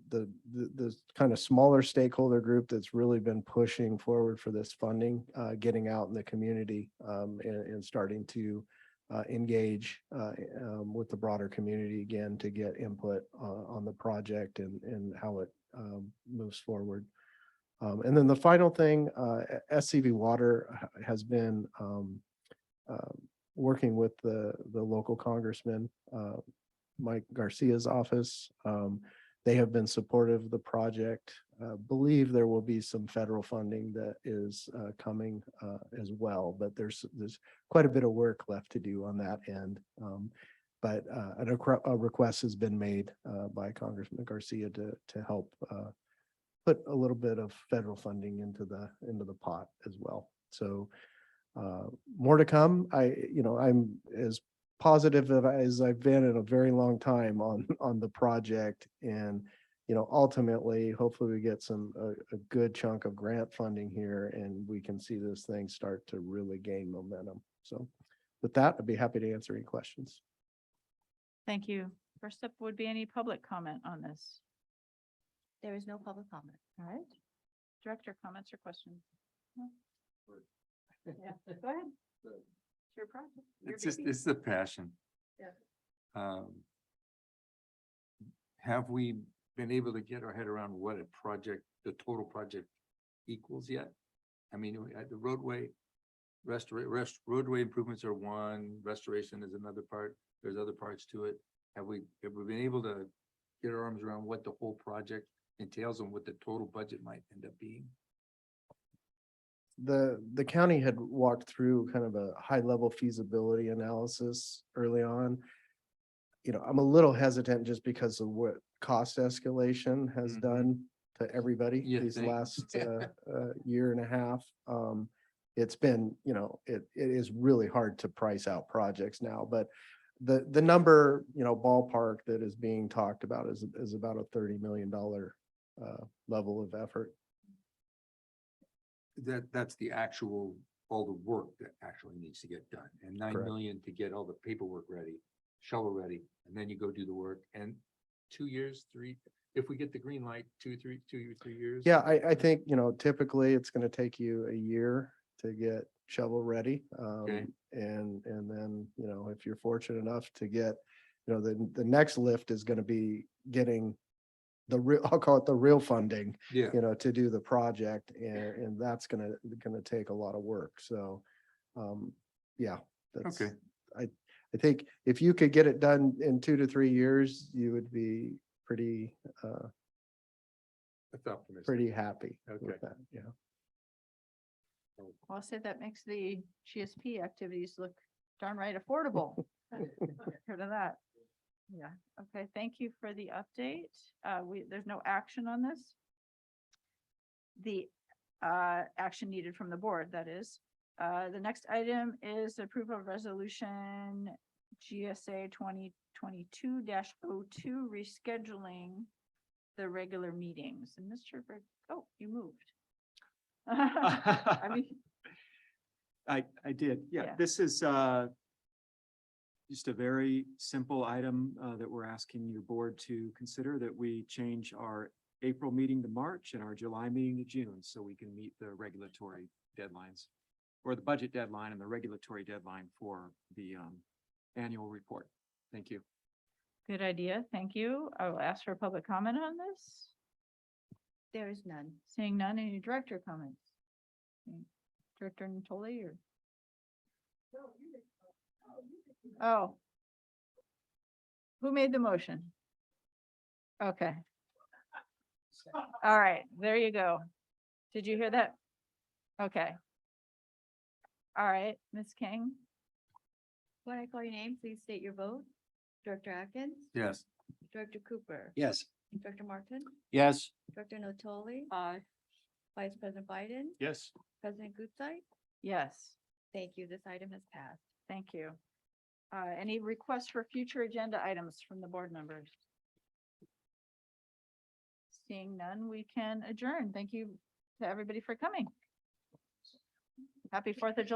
the kind of smaller stakeholder group that's really been pushing forward for this funding, getting out in the community and starting to engage with the broader community again to get input on the project and how it moves forward. And then the final thing, SCV Water has been working with the local congressman, Mike Garcia's office. They have been supportive of the project. Believe there will be some federal funding that is coming as well, but there's quite a bit of work left to do on that end. But a request has been made by Congressman Garcia to help put a little bit of federal funding into the pot as well. So more to come. I'm as positive as I've been in a very long time on the project, and ultimately, hopefully we get a good chunk of grant funding here and we can see this thing start to really gain momentum. So with that, I'd be happy to answer any questions. Thank you. First up would be any public comment on this. There is no public comment. All right. Director, comments or questions? No? Yeah, go ahead. It's your project. Your baby. It's the passion. Yeah. Have we been able to get our head around what the total project equals yet? I mean, the roadway roadway improvements are one, restoration is another part. There's other parts to it. Have we been able to get our arms around what the whole project entails and what the total budget might end up being? The county had walked through kind of a high level feasibility analysis early on. I'm a little hesitant just because of what cost escalation has Mhm. done to everybody You these think? last year and a half. It's been, it is really hard to price out projects now, but the number, ballpark that is being talked about is about a $30 million level of effort. That's the actual, all the work that actually needs to get done, and 9 Correct. million to get all the paperwork ready, shovel ready, and then you go do the work, and 2 years, if we get the green light, 2 or 3 years. Yeah, I think, typically it's gonna take you a year to get shovel ready. Okay. And then, if you're fortunate enough to get, the next lift is gonna be getting the real, I'll call it the real funding, Yeah, to do the project, and that's gonna take a lot of work. So, yeah, that's. Okay. I think if you could get it done in 2 to 3 years, you would be pretty that's optimistic. pretty happy Okay. with that, yeah. Well, I'll say that makes the GSP activities look darn right affordable. Heard of that? Yeah, okay, thank you for the update. There's no action on this. The action needed from the board, that is. The next item is approval of resolution GSA 2022-02 rescheduling the regular meetings. And Mr. Berg, oh, you moved. I mean, I did, Yeah. yeah, this is just a very simple item that we're asking your board to consider, that we change our April meeting to March and our July meeting to June, so we can meet the regulatory deadlines, or the budget deadline and the regulatory deadline for the annual report. Thank you. good idea, thank you. I will ask for public comment on this. There is none. Seeing none, any director comments? Director Natoli or? Oh. Who made the motion? Okay. All right, there you go. Did you hear that? Okay. All right, Ms. King? When I call your name, please state your vote. Director Atkins? Yes. Director Cooper? Yes. Director Martin? Yes. Director Natoli? Aye. Vice President Biden? Yes. President Gutzeit? Yes, Thank you. This item has passed. thank you. Any requests for future agenda items from the board members? Seeing none, we can adjourn. Thank you to everybody for coming. Happy 4th of July.